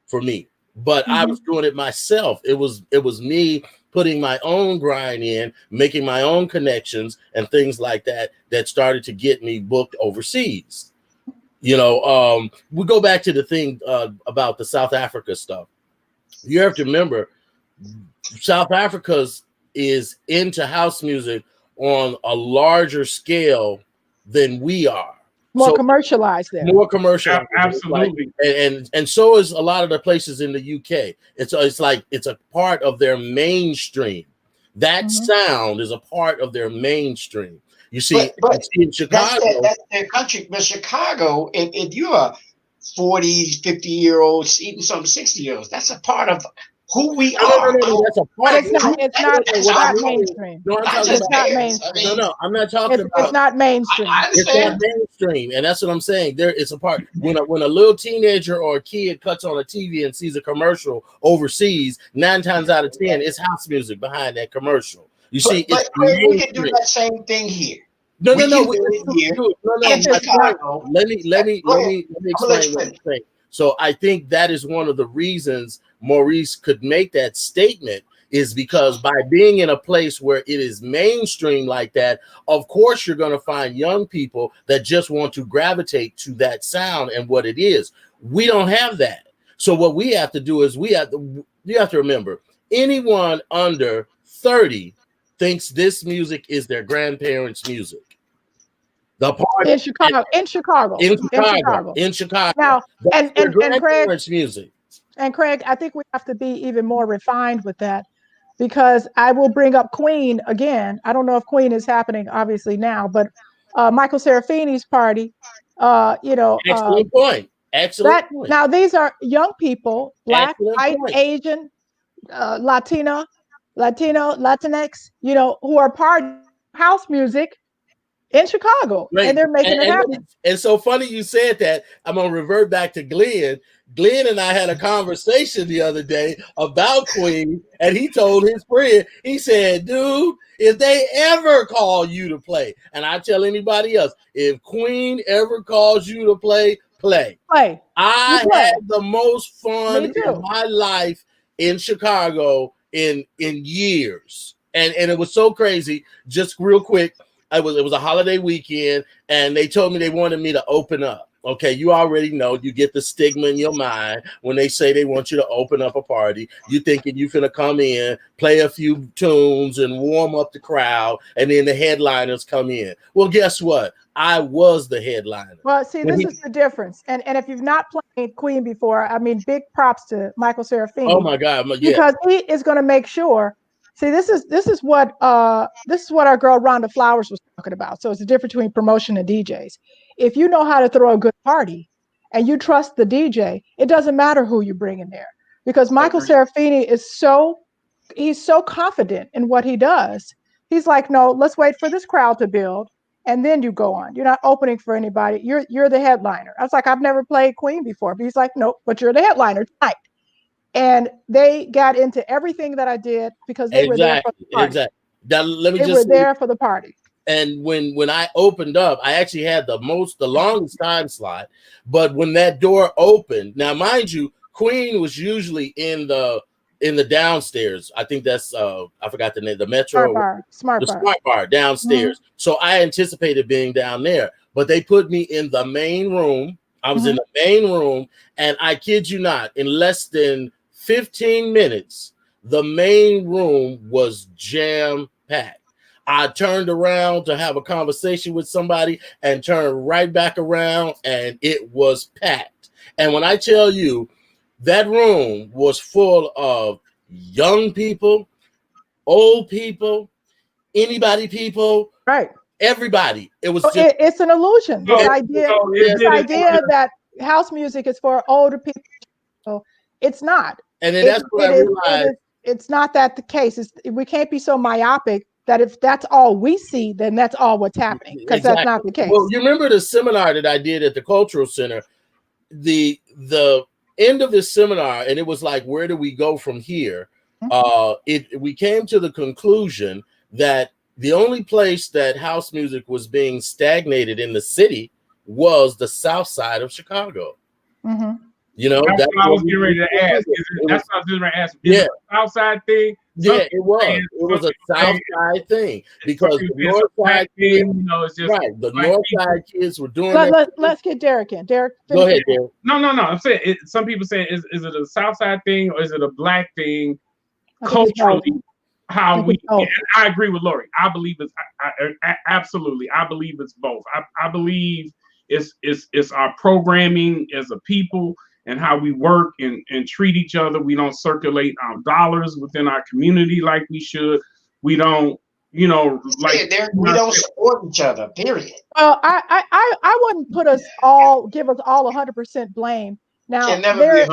for me, but I was doing it myself. It was me putting my own grind in, making my own connections and things like that started to get me booked overseas. We go back to the thing about the South Africa stuff. You have to remember, South Africa is into house music on a larger scale than we are. More commercialized there. More commercialized. Absolutely. And so is a lot of the places in the UK. It's like it's a part of their mainstream. That sound is a part of their mainstream. You see, but in Chicago. That's their country. But Chicago, if you're a 40, 50-year-old, even some 60-year-olds, that's a part of who we are. No, that's a part. It's not mainstream. No, It's not mainstream. No, I'm not talking about. It's not mainstream. It's not mainstream, and that's what I'm saying. It's a part. When a little teenager or a kid cuts on a TV and sees a commercial overseas, 9 times out of 10, it's house music behind that commercial. You see, but we can do that same thing here. No. Let me explain what I'm saying. So I think that is one of the reasons Maurice could make that statement, is because by being in a place where it is mainstream like that, of course you're going to find young people that just want to gravitate to that sound and what it is. We don't have that. So what we have to do is you have to remember, anyone under 30 thinks this music is their grandparents' music. The party in Chicago. Now, and Craig, music. And Craig, I think we have to be even more refined with that, because I will bring up Queen again. I don't know if Queen is happening obviously now, but Michael Serafini's party. Excellent point. Excellent point. Now these are young people, Black, white, Asian, Latinx, who are part of house music in Chicago, right. And they're making it happen. And so funny you said that. I'm gonna revert back to Glenn. Glenn and I had a conversation the other day about Queen, and he told his friend, he said, dude, if they ever call you to play, and I tell anybody else, if Queen ever calls you to play. I had the most fun in my life in Chicago in years. And it was so crazy. Just real quick. It was a holiday weekend, and they told me they wanted me to open up. Okay, you already know, you get the stigma in your mind when they say they want you to open up a party. You thinking you finna come in, play a few tunes, and warm up the crowd, and then the headliners come in. Well, guess what? I was the headliner. Well, see, this is the difference. And if you've not played Queen before, I mean, big props to Michael Serafini. Oh my God! Yeah. Because he is going to make sure. See, this is what our girl Rhonda Flowers was talking about. So it's the difference between promotion and DJs. If you know how to throw a good party and you trust the DJ, it doesn't matter who you bring in there, because Michael Serafini he's so confident in what he does. He's like, no, let's wait for this crowd to build, and then you go on. You're not opening for anybody. You're the headliner. I was like, I've never played Queen before, but he's like, nope, but you're the headliner tonight. and they got into everything that I did because they were there for the party. Exactly. Now, let me they just were there for the party. And when I opened up, I actually had the longest time slot. But when that door opened, now mind you, Queen was usually in the downstairs. I think that's I forgot the name, the Metro, Smart bar downstairs. Mm-hmm. So I anticipated being down there, but they put me in the main room. I was in the main room, and I kid you not, in less than 15 minutes, the main room was jam packed. I turned around to have a conversation with somebody and turned right back around, and it was packed. And when I tell you, that room was full of young people, old people, anybody people, right? Everybody. It was just, it's an illusion. This idea that house music is for older people. It's not. And then that's what I realized. It's not that the case. We can't be so myopic that if that's all we see, then that's all what's happening, because that's not the case. Well, you remember the seminar that I did at the Cultural Center, the end of this seminar, and it was like, where do we go from here? We came to the conclusion that the only place that house music was being stagnated in the city was the South Side of Chicago. Mm-hmm. You know, that's what I was getting ready to ask. That's what I was getting ready to ask. Is it a South Side thing? Yeah, it was. It was a South Side thing because the North Side thing, it's just right. The North Side kids were doing that. Let's get Derek in. Derek, go ahead, Derek. No. I'm saying some people say, is it a South Side thing or is it a Black thing culturally? How we? And I agree with Lori. I believe it's absolutely. I believe it's both. I believe it's our programming as a people and how we work and treat each other. We don't circulate dollars within our community like we should. We don't, we don't support each other, period. Well, I wouldn't give us all 100% blame. Now there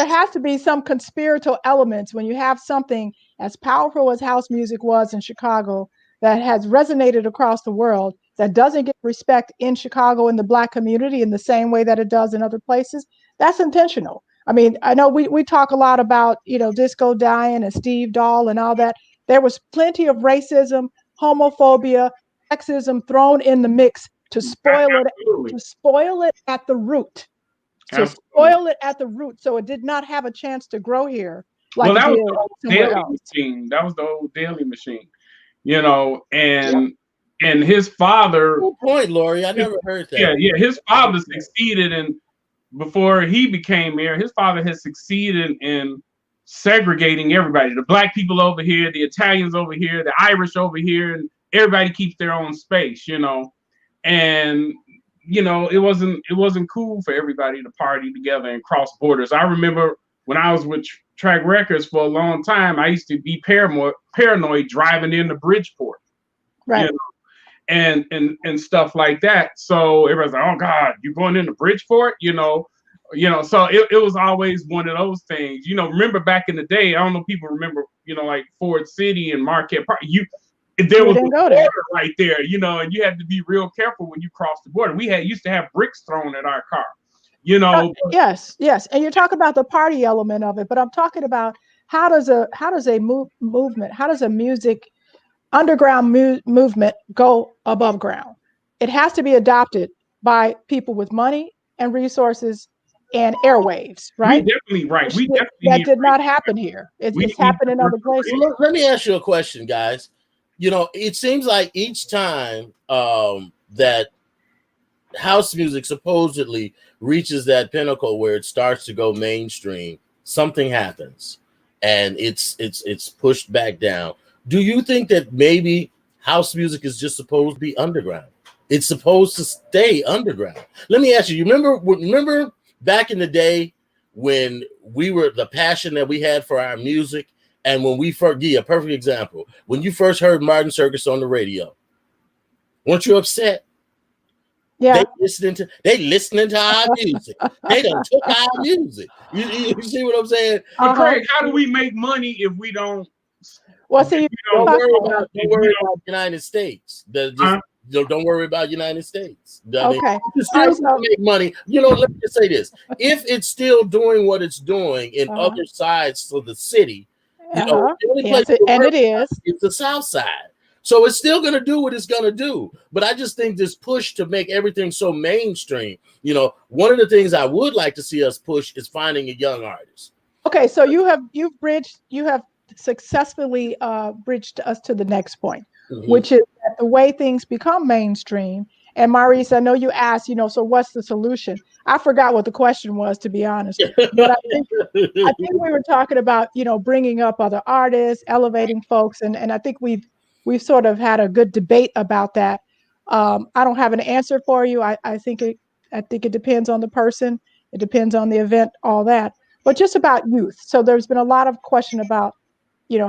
has to be some conspiratorial elements when you have something as powerful as house music was in Chicago that has resonated across the world, that doesn't get respect in Chicago in the Black community in the same way that it does in other places. That's intentional. I mean, I know we talk a lot about, Disco Dion and Steve Dahl and all that. There was plenty of racism, homophobia, sexism thrown in the mix to spoil it at the root. Spoil it at the root, so it did not have a chance to grow here. Like that was the old Daily machine. That was the old Daily machine, and his father. Good point, Lori. I never heard that. Yeah. His father succeeded before he became mayor. His father has succeeded in segregating everybody. The Black people over here, the Italians over here, the Irish over here, and everybody keeps their own space, And it wasn't cool for everybody to party together and cross borders. I remember when I was with Track Records for a long time, I used to be paranoid driving into Bridgeport, right? And stuff like that. So everybody's like, "Oh God, you're going into Bridgeport," So it was always one of those things. Remember back in the day, I don't know if people remember, like Ford City and Marquette Park. There was a border right there, and you had to be real careful when you crossed the border. We used to have bricks thrown at our car, Yes, and you talk about the party element of it, but I'm talking about how does a movement, how does a music underground movement go above ground? It has to be adopted by people with money and resources and airwaves, right? That did not happen here. It's happened in other places. Let me ask you a question, guys. It seems like each time that house music supposedly reaches that pinnacle where it starts to go mainstream, something happens and it's pushed back down. Do you think that maybe house music is just supposed to be underground? It's supposed to stay underground. Let me ask you, remember back in the day when we were the passion that we had for our music? And when we first, a perfect example, when you first heard Martin Circus on the radio, weren't you upset? Yeah. They listening to our music. They done took our music. You see what I'm saying? But Craig, how do we make money if we don't? Well, see, don't worry about the United States. don't worry about United States. Okay. You still make money. Let me just say this: if it's still doing what it's doing in other sides of the city, the only place it is the South Side. So it's still going to do what it's going to do. But I just think this push to make everything so mainstream, one of the things I would like to see us push is finding a young artist. Okay, so you have successfully bridged us to the next point, which is that the way things become mainstream. And Maurice, I know you asked, so what's the solution? I forgot what the question was, to be honest. But I think we were talking about, bringing up other artists, elevating folks, and I think we've sort of had a good debate about that. I don't have an answer for you. I think it depends on the person. It depends on the event, all that. But just about youth. So there's been a lot of question about,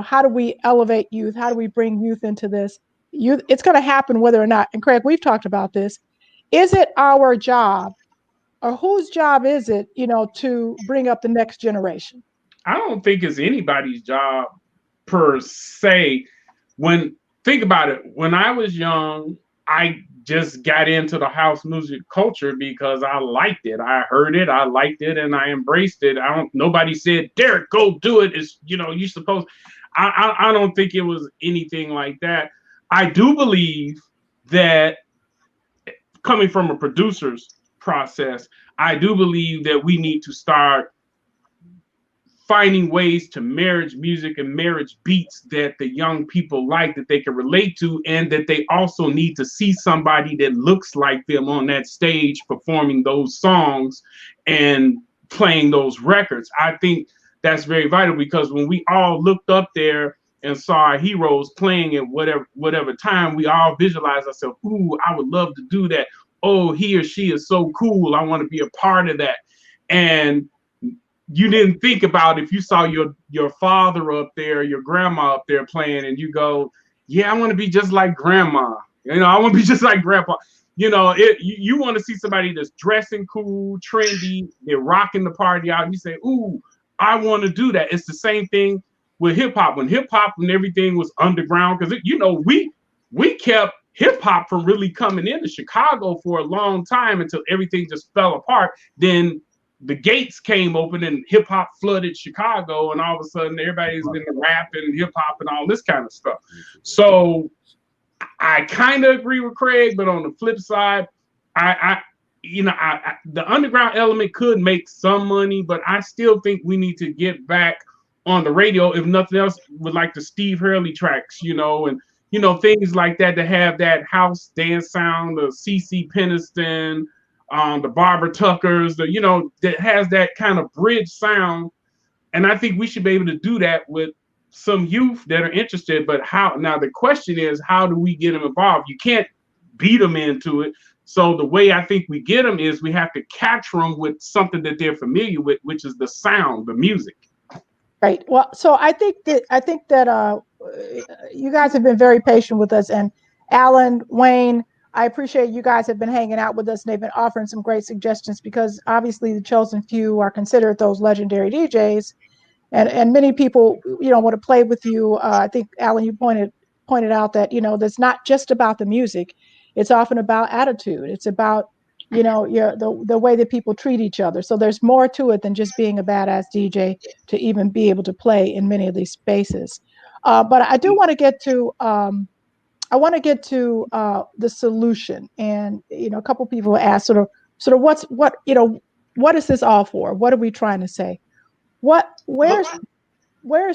how do we elevate youth? How do we bring youth into this? Youth, it's going to happen whether or not. And Craig, we've talked about this. Is it our job, or whose job is it, to bring up the next generation? I don't think it's anybody's job per se. Think about it. When I was young, I just got into the house music culture because I liked it. I heard it, I liked it, and I embraced it. Nobody said, Derek, go do it. It's, you supposed. I don't think it was anything like that. I do believe that, coming from a producer's process, I do believe that we need to start finding ways to marriage music and marriage beats that the young people like, that they can relate to, and that they also need to see somebody that looks like them on that stage performing those songs and playing those records. I think that's very vital, because when we all looked up there and saw our heroes playing at whatever time, we all visualized ourselves, ooh, I would love to do that. Oh, he or she is so cool. I want to be a part of that. And you didn't think about, if you saw your father up there, your grandma up there playing, and you go, yeah, I want to be just like grandma. I want to be just like grandpa. You want to see somebody that's dressing cool, trendy, they're rocking the party out. And you say, ooh, I want to do that. It's the same thing with hip hop. When everything was underground, because we kept hip hop from really coming into Chicago for a long time until everything just fell apart. Then the gates came open and hip hop flooded Chicago, and all of a sudden everybody's into rap and hip hop and all this kind of stuff. So I kind of agree with Craig, but on the flip side, the underground element could make some money, but I still think we need to get back on the radio, if nothing else, with like the Steve Hurley tracks, and things like that, to have that house dance sound, the CeCe Peniston, the Barbara Tuckers, that has that kind of bridge sound. And I think we should be able to do that with some youth that are interested. But how? Now the question is, how do we get them involved? You can't beat them into it. So the way I think we get them is we have to capture them with something that they're familiar with, which is the sound, the music. Right. Well, so I think that you guys have been very patient with us, and Alan, Wayne, I appreciate you guys have been hanging out with us, and they've been offering some great suggestions, because obviously the chosen few are considered those legendary DJs, and many people, want to play with you. I think, Alan, you pointed out that, that's not just about the music. It's often about attitude. It's about, the way that people treat each other. So there's more to it than just being a badass DJ to even be able to play in many of these spaces. But I do want to get to the solution. And a couple people asked sort of what is this all for? What are we trying to say? Where's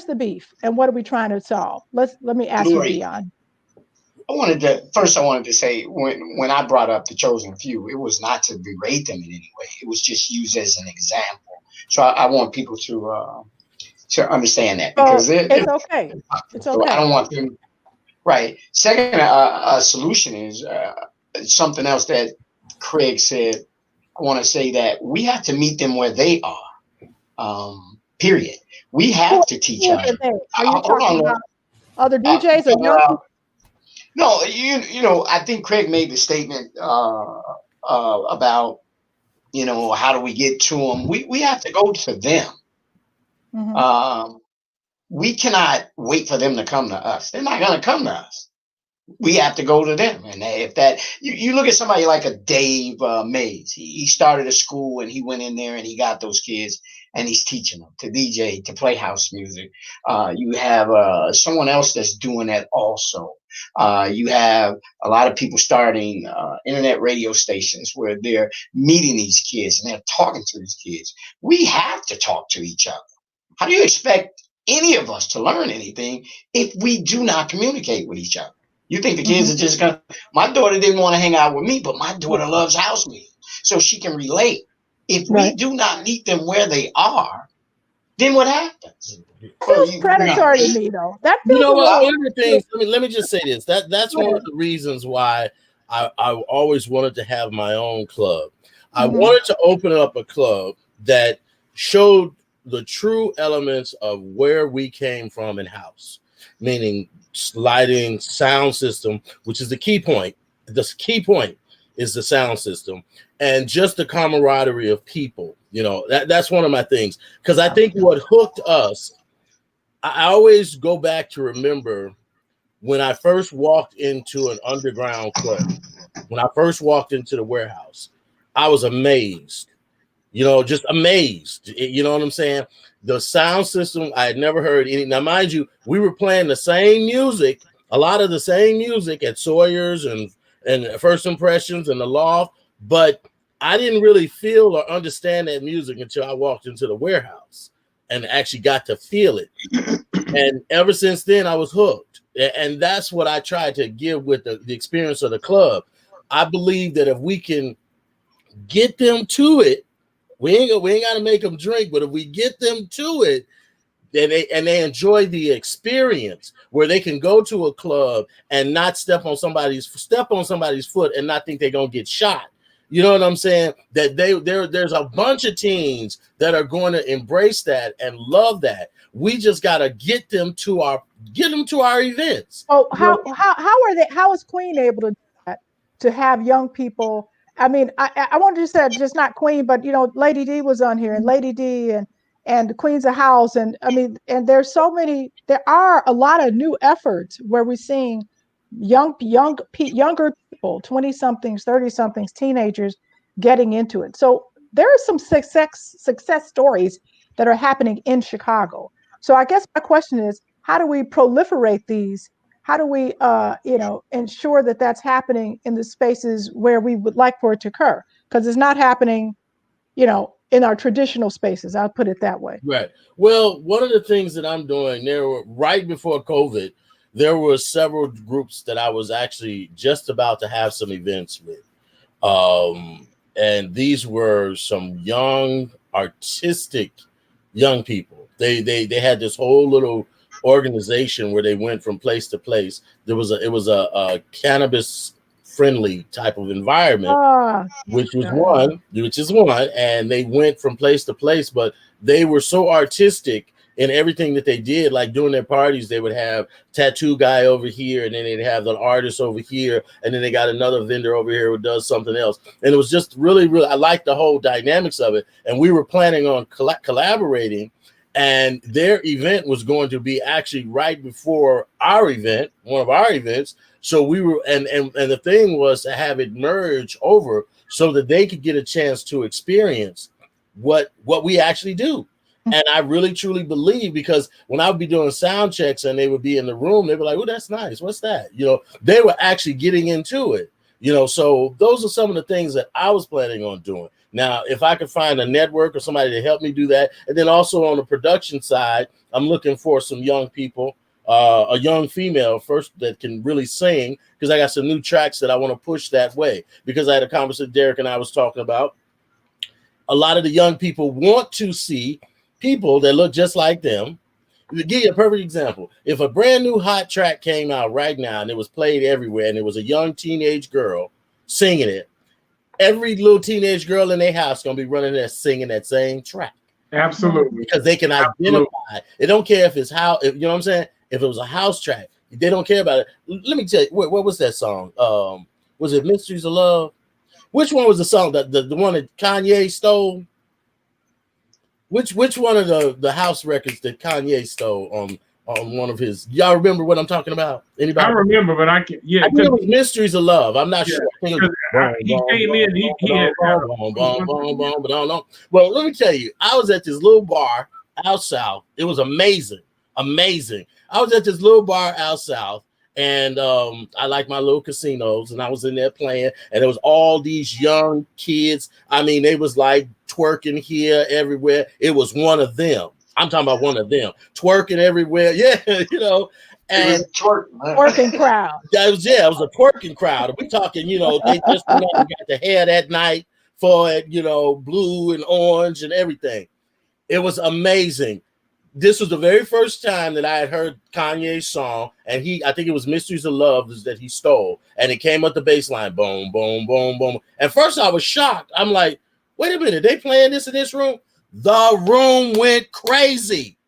the beef, and what are we trying to solve? Let me ask you, Dion. I wanted to say, when I brought up the chosen few, it was not to berate them in any way. It was just used as an example. So I want people to understand that, because it's okay. It's okay. So I don't want them. Right. Second, a solution is something else that Craig said. I want to say that we have to meet them where they are. Period. We have to teach them. Are you talking about other DJs or young people? No, I think Craig made the statement about, how do we get to them? We have to go to them. Mm-hmm. We cannot wait for them to come to us. They're not going to come to us. we have to go to them. And if that, you look at somebody like a Dave Mays, he started a school and he went in there and he got those kids and he's teaching them to DJ, to play house music. You have someone else that's doing that also. You have a lot of people starting internet radio stations where they're meeting these kids and they're talking to these kids. We have to talk to each other. How do you expect any of us to learn anything if we do not communicate with each other? You think the kids are just gonna? My daughter didn't want to hang out with me, but my daughter loves house music, so she can relate. If we do not meet them where they are, then what happens? Feels predatory to me, though. That feels one of the things. Let me just say this. That's one of the reasons why I always wanted to have my own club. I wanted to open up a club that showed the true elements of where we came from in house, meaning lighting, sound system, which is the key point. The key point is the sound system and just the camaraderie of people. That's one of my things, because I think what hooked us, I always go back to remember when I first walked into an underground club, when I first walked into the warehouse, I was amazed, just amazed. You know what I'm saying? The sound system, I had never heard any. Now, mind you, we were playing the same music, a lot of the same music at Sawyer's and First Impressions and the Loft, but I didn't really feel or understand that music until I walked into the warehouse and actually got to feel it. And ever since then, I was hooked. And that's what I tried to give with the experience of the club. I believe that if we can get them to it, we ain't got to make them drink, but if we get them to it, and they enjoy the experience, where they can go to a club and not step on somebody's foot and not think they're gonna get shot. You know what I'm saying? That there's a bunch of teens that are going to embrace that and love that. We just gotta get them to our events. Oh, how is Queen able to do that? To have young people. I mean, I wanted to say just not Queen, but Lady D was on here, and Lady D and the Queens of House, and I mean, and there are a lot of new efforts where we're seeing younger people, 20-somethings, 30-somethings, teenagers getting into it. So there are some success stories that are happening in Chicago. So I guess my question is, how do we proliferate these? How do we, ensure that that's happening in the spaces where we would like for it to occur? Because it's not happening, in our traditional spaces. I'll put it that way. Right. Well, one of the things that I'm doing right before COVID, there were several groups that I was actually just about to have some events with. And these were some young, artistic young people. They had this whole little organization where they went from place to place. It was a cannabis friendly type of environment, which is one, and they went from place to place, but they were so artistic in everything that they did. Like during their parties, they would have tattoo guy over here, and then they'd have the artist over here, and then they got another vendor over here who does something else. And it was just really, really, I liked the whole dynamics of it. And we were planning on collaborating, and their event was going to be actually right before our event, one of our events. So we were, and the thing was to have it merge over so that they could get a chance to experience what we actually do. And I really truly believe, because when I would be doing sound checks and they would be in the room, they were like, "Oh, that's nice. What's that?" They were actually getting into it. So those are some of the things that I was planning on doing. Now, if I could find a network or somebody to help me do that, and then also on the production side, I'm looking for some young people, a young female first that can really sing, because I got some new tracks that I want to push that way. Because I had a conversation Derek and I was talking about. A lot of the young people want to see people that look just like them. To give you a perfect example, if a brand new hot track came out right now and it was played everywhere and it was a young teenage girl singing it, every little teenage girl in their house is going to be running there singing that same track. Absolutely. Because they can identify. They don't care if it's you know what I'm saying? If it was a house track, they don't care about it. Let me tell you, what was that song? Was it Mysteries of Love? Which one was the song the one that Kanye stole? Which one of the house records that Kanye stole on one of his. Y'all remember what I'm talking about? Anybody? I remember, but I can. Yeah, I think it was Mysteries of Love. I'm not sure. I think it was he came in. He had. Well, let me tell you, I was at this little bar out south. It was amazing, amazing. I was at this little bar out south, and I like my little casinos, and I was in there playing, and there was all these young kids. I mean, they was like twerking here, everywhere. It was one of them. I'm talking about one of them twerking everywhere. Yeah, you know, and twerking crowd. It was a twerking crowd. We talking, you know, they just got the hair that night for it, you know, blue and orange and everything. It was amazing. This was the very first time that I had heard Kanye's song, and I think it was Mysteries of Love that he stole, and it came up the bass line, boom, boom, boom, boom. At first I was shocked. I'm like, wait a minute, they playing this in this room? The room went crazy.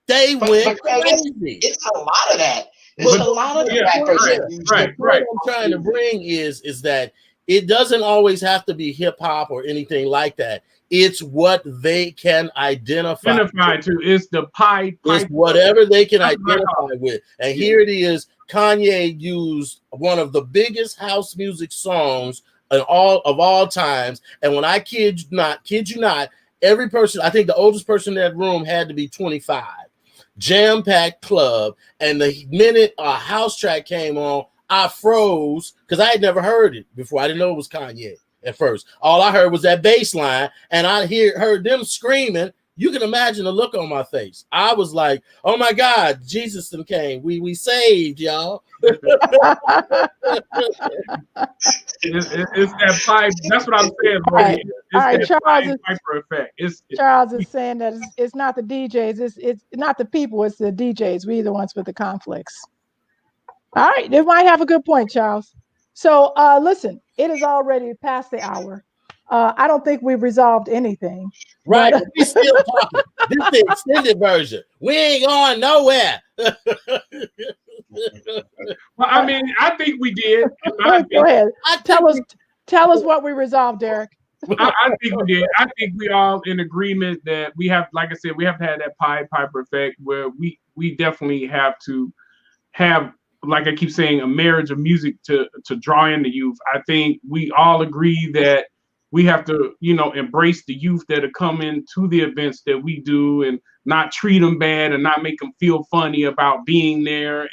They went crazy. It's a lot of that. It's a lot of that. What I'm trying to bring is that it doesn't always have to be hip hop or anything like that. It's what they can identify to. It's the pipe. It's whatever they can identify with. And here it is. Kanye used one of the biggest house music songs of all times. And when I kid you not, every person, I think the oldest person in that room had to be 25. Jam-packed club. And the minute a house track came on, I froze because I had never heard it before. I didn't know it was Kanye at first. All I heard was that bass line, and I heard them screaming. You can imagine the look on my face. I was like, oh my God, Jesus came. We saved, y'all. It's that pipe. That's what I'm saying. All right, Charles effect. Charles is saying that it's not the DJs, it's not the people, it's the DJs. We're the ones with the conflicts. All right, they might have a good point, Charles. So listen, it is already past the hour. I don't think we've resolved anything. Right, we still talking. This is the extended version. We ain't going nowhere. Well, I mean, I think we did. Go ahead. Tell us what we resolved, Derek. I think we did. I think we all in agreement that we have, like I said, we have to have that Piper effect where we definitely have to have, like I keep saying, a marriage of music to draw in the youth. I think we all agree that we have to, embrace the youth that are coming to the events that we do and not treat them bad and not make them feel funny about being there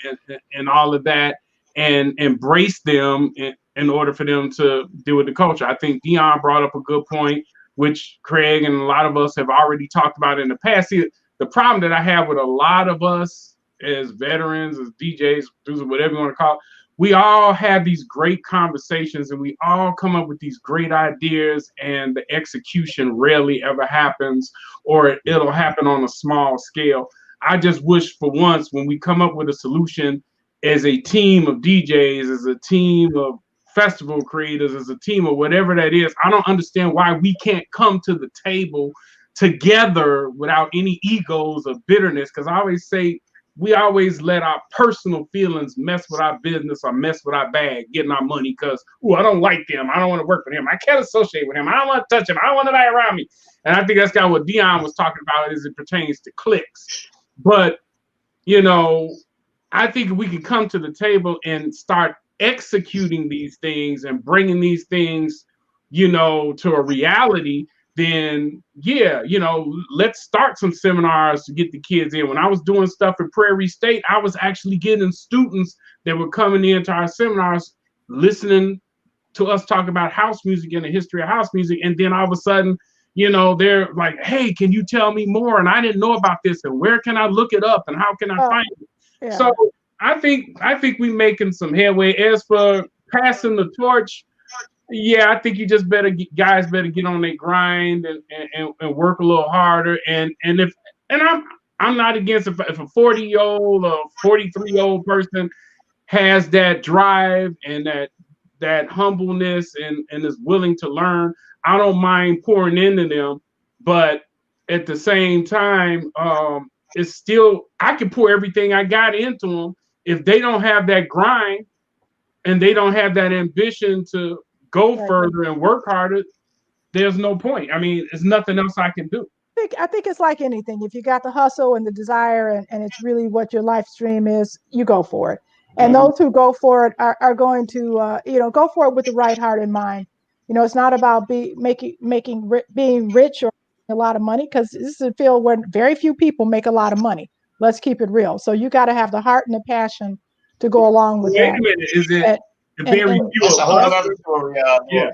and all of that, and embrace them in order for them to deal with the culture. I think Dion brought up a good point, which Craig and a lot of us have already talked about in the past. See, the problem that I have with a lot of us as veterans, as DJs, whatever you want to call it, we all have these great conversations and we all come up with these great ideas, and the execution rarely ever happens, or it'll happen on a small scale. I just wish for once when we come up with a solution as a team of DJs, as a team of festival creators, as a team of whatever that is, I don't understand why we can't come to the table together without any egos or bitterness. Because I always say, we always let our personal feelings mess with our business or mess with our bag, getting our money because, I don't like them. I don't want to work with him. I can't associate with him. I don't want to touch him. I don't want anybody around me. And I think that's kind of what Dion was talking about as it pertains to cliques. But, I think if we can come to the table and start executing these things and bringing these things, to a reality, then let's start some seminars to get the kids in. When I was doing stuff in Prairie State, I was actually getting students that were coming into our seminars, listening to us talk about house music and the history of house music. And then all of a sudden, they're like, hey, can you tell me more? And I didn't know about this. And where can I look it up? And how can I find it? Yeah. So I think we're making some headway. As for passing the torch, yeah, I think you just guys better get on their grind and work a little harder. And I'm not against if a 40-year-old or 43-year-old person has that drive and that humbleness and is willing to learn, I don't mind pouring into them. But at the same time, it's still, I can pour everything I got into them. If they don't have that grind and they don't have that ambition to go further and work harder, there's no point. I mean, there's nothing else I can do. I think it's like anything. If you got the hustle and the desire and it's really what your life stream is, you go for it. And Mhm. those who go for it are going to go for it with the right heart and mind. It's not about being rich or a lot of money, because this is a field where very few people make a lot of money. Let's keep it real. So you got to have the heart and the passion to go along with Wait that. a minute. Is it And very and few That's of a whole us? other story, Yeah. Lord. Yeah.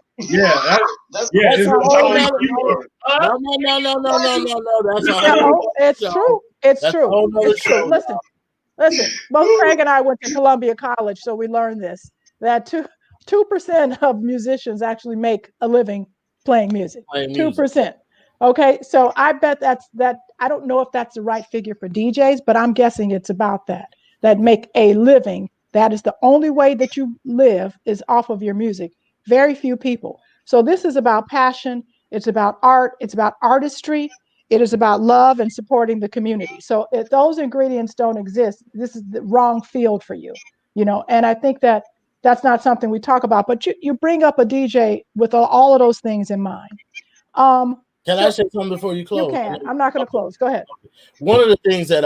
That's Yeah. That's Is a it whole only nother. few of us? No. That's a yeah, whole oh, nother it's show. true. It's That's a true. whole nother It's true. show, Listen, y'all. listen. Both Craig and I went to Columbia College, so we learned this, that 2% of musicians actually make a living playing music. Playing music. 2%. Okay, so I bet that's that. I don't know if that's the right figure for DJs, but I'm guessing it's about that make a living. That is the only way that you live, is off of your music. Very few people. So this is about passion. It's about art. It's about artistry. It is about love and supporting the community. So if those ingredients don't exist, this is the wrong field for you. And I think that that's not something we talk about. But you bring up a DJ with all of those things in mind. Can I So say something before you you close? can. I'm not going to close. Go ahead. One of the things that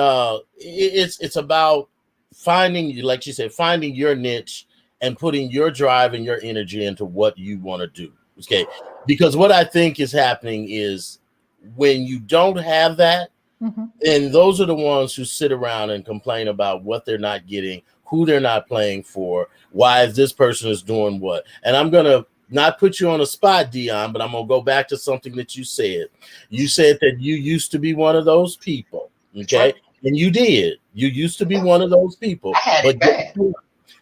it's about finding, like you said, finding your niche and putting your drive and your energy into what you want to do. Okay, because what I think is happening is when you don't have that, Mm-hmm. and those are the ones who sit around and complain about what they're not getting, who they're not playing for, why this person is doing what. And I'm going to not put you on the spot, Dion, but I'm going to go back to something that you said. You said that you used to be one of those people, okay? Right. And you did. You used to be one of those people. I had it bad.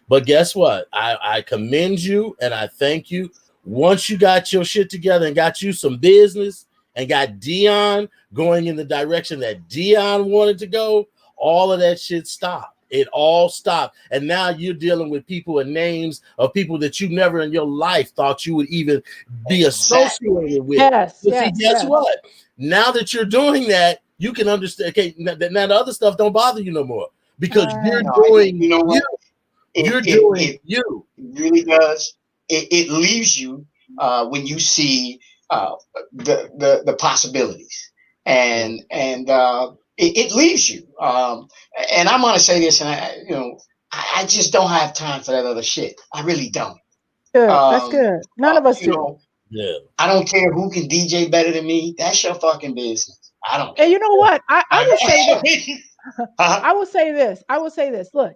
But guess what? I commend you and I thank you. Once you got your shit together and got you some business and got Dion going in the direction that Dion wanted to go, all of that shit stopped. It all stopped. And now you're dealing with people and names of people that you never in your life thought you would even be associated with. Yes, But see, yes, guess yes. what? Now that you're doing that, you can understand. Okay, now the other stuff don't bother you no more because you're Right. doing You know what? you're It, doing it, you. really does. It leaves you when you see the possibilities, and it leaves you. And I'm gonna say this, and I just don't have time for that other shit. I really don't. Good. That's Um, good. None of us you do. know, Yeah. I don't care who can DJ better than me. That's your fucking business. I don't And care. you know what? I will say this. Uh-huh. I will say this. I will say this. Look,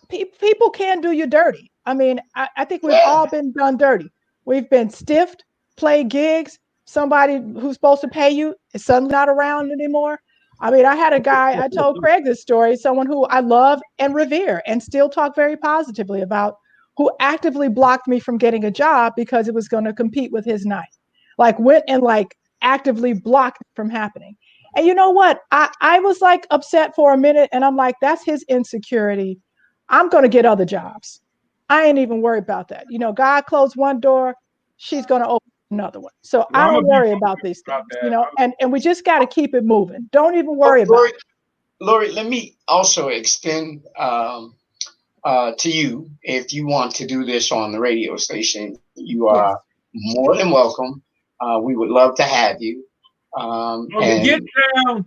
people can do you dirty. I mean, I think we've Yeah. all been done dirty. We've been stiffed, played gigs. Somebody who's supposed to pay you is suddenly not around anymore. I mean, I had a guy, I told Craig this story, someone who I love and revere and still talk very positively about, who actively blocked me from getting a job because it was going to compete with his night. Like went and like actively blocked it from happening. And you know what? I was like upset for a minute and I'm like, that's his insecurity. I'm going to get other jobs. I ain't even worried about that. God closed one door, she's going to open another one. So Well, I I'm don't gonna be worry about focused these about things, that. and we just got to keep it moving. Don't even worry Oh, about it. Lori, let me also extend to you, if you want to do this on the radio station, you Yes. are more than welcome. We would love to have you. Get And down.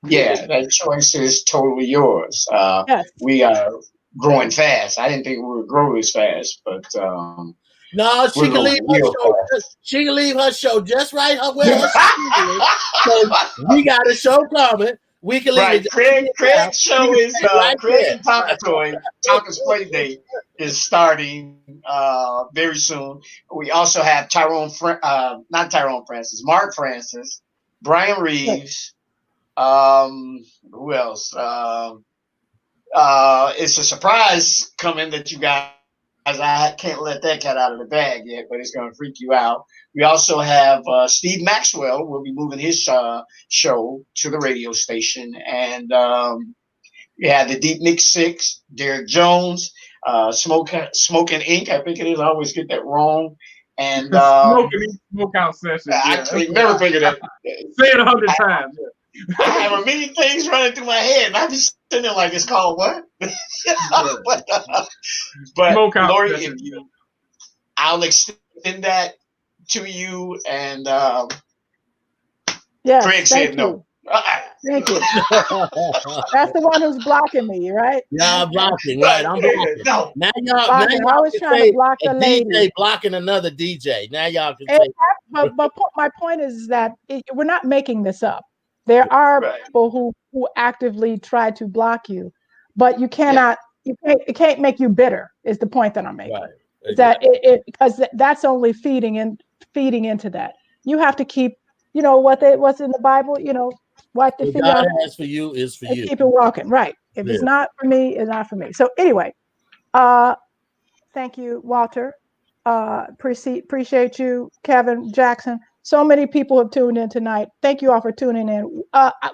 yeah, that choice is totally yours. Yes. We are growing fast. I didn't think we would grow this fast, but No, we're she can growing leave her real show. fast. She can leave her show just right where her show is. So we got a show coming. We can leave it Right, just now. Craig's We show can is stay right Craig there. and Tonka's Play Day is starting very soon. We also have not Tyrone Francis, Mark Francis, Brian Yes. Reeves. Who else? It's a surprise coming that you guys. I can't let that cat out of the bag yet, but it's going to freak you out. We also have Steve Maxwell will be moving his show to the radio station, and we have the Deep Mix Six, Derek Jones, Smokin Inc. I think it is. I always get that wrong. And Smokeout sessions. I Yeah, can never think of that. say it 100 times. Yeah. I have a million things running through my head, and I'm just sitting there like, it's called what? but Smokeout Lori, sessions. I'll extend that to you, and Yes, Craig thank said no. you. Thank you. That's the one who's blocking me, right? Yeah, I'm blocking. Right, I'm blocking. No. Now y'all Blocking. can Always trying say to block a the DJ lady. blocking another DJ. Now y'all can And say. my point is that we're not making this up. There are Right. people who actively try to block you, but you Yeah. cannot. It can't make you bitter. Is the point that I'm making? Right. Is that because that's only feeding into that. You have to keep, what's in the Bible. Wipe the What feet God off has for you is for and you. keep it walking. Right. If it's Yeah. not for me, it's not for me. So anyway, thank you, Walter. Appreciate you, Kevin, Jackson. So many people have tuned in tonight. Thank you all for tuning in.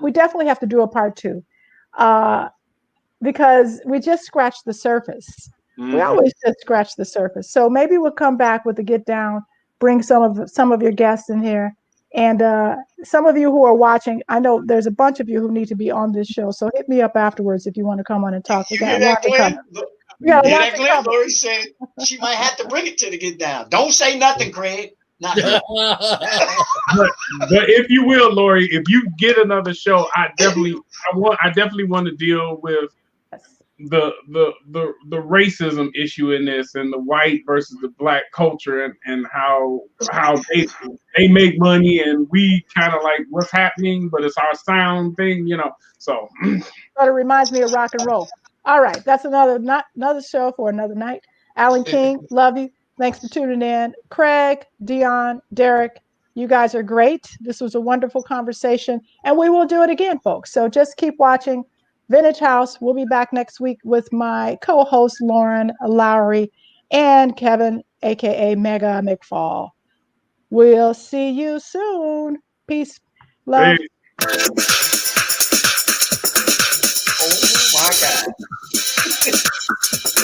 We definitely have to do a part 2 because we just scratched the surface. Mm-hmm. We always just scratch the surface. So maybe we'll come back with the get down, bring some of your guests in here. And some of you who are watching, I know there's a bunch of you who need to be on this show. So hit me up afterwards if you want to come on and talk. We You got hear a that, lot to Glenn? cover. You We got a hear lot that, to Glenn? cover. Lori said she might have to bring it to the get down. Don't say nothing, Craig. Not me. But if you will, Lori, if you get another show, I definitely want to deal with the racism issue in this, and the white versus the black culture, and how they make money, and we kind of like what's happening, but it's our sound thing, So But it reminds me of rock and roll. All right, that's another show for another night. Alan King, love you. Thanks for tuning in. Craig, Dion, Derek, you guys are great. This was a wonderful conversation, and we will do it again, folks. So just keep watching Vintage House. We'll be back next week with my co-host Lauren Lowry and Kevin, aka Mega McFall. We'll see you soon. Peace, love. hey. Oh my God.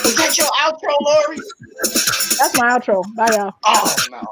Was that your outro, Lori? That's my outro. Bye, y'all. Oh no.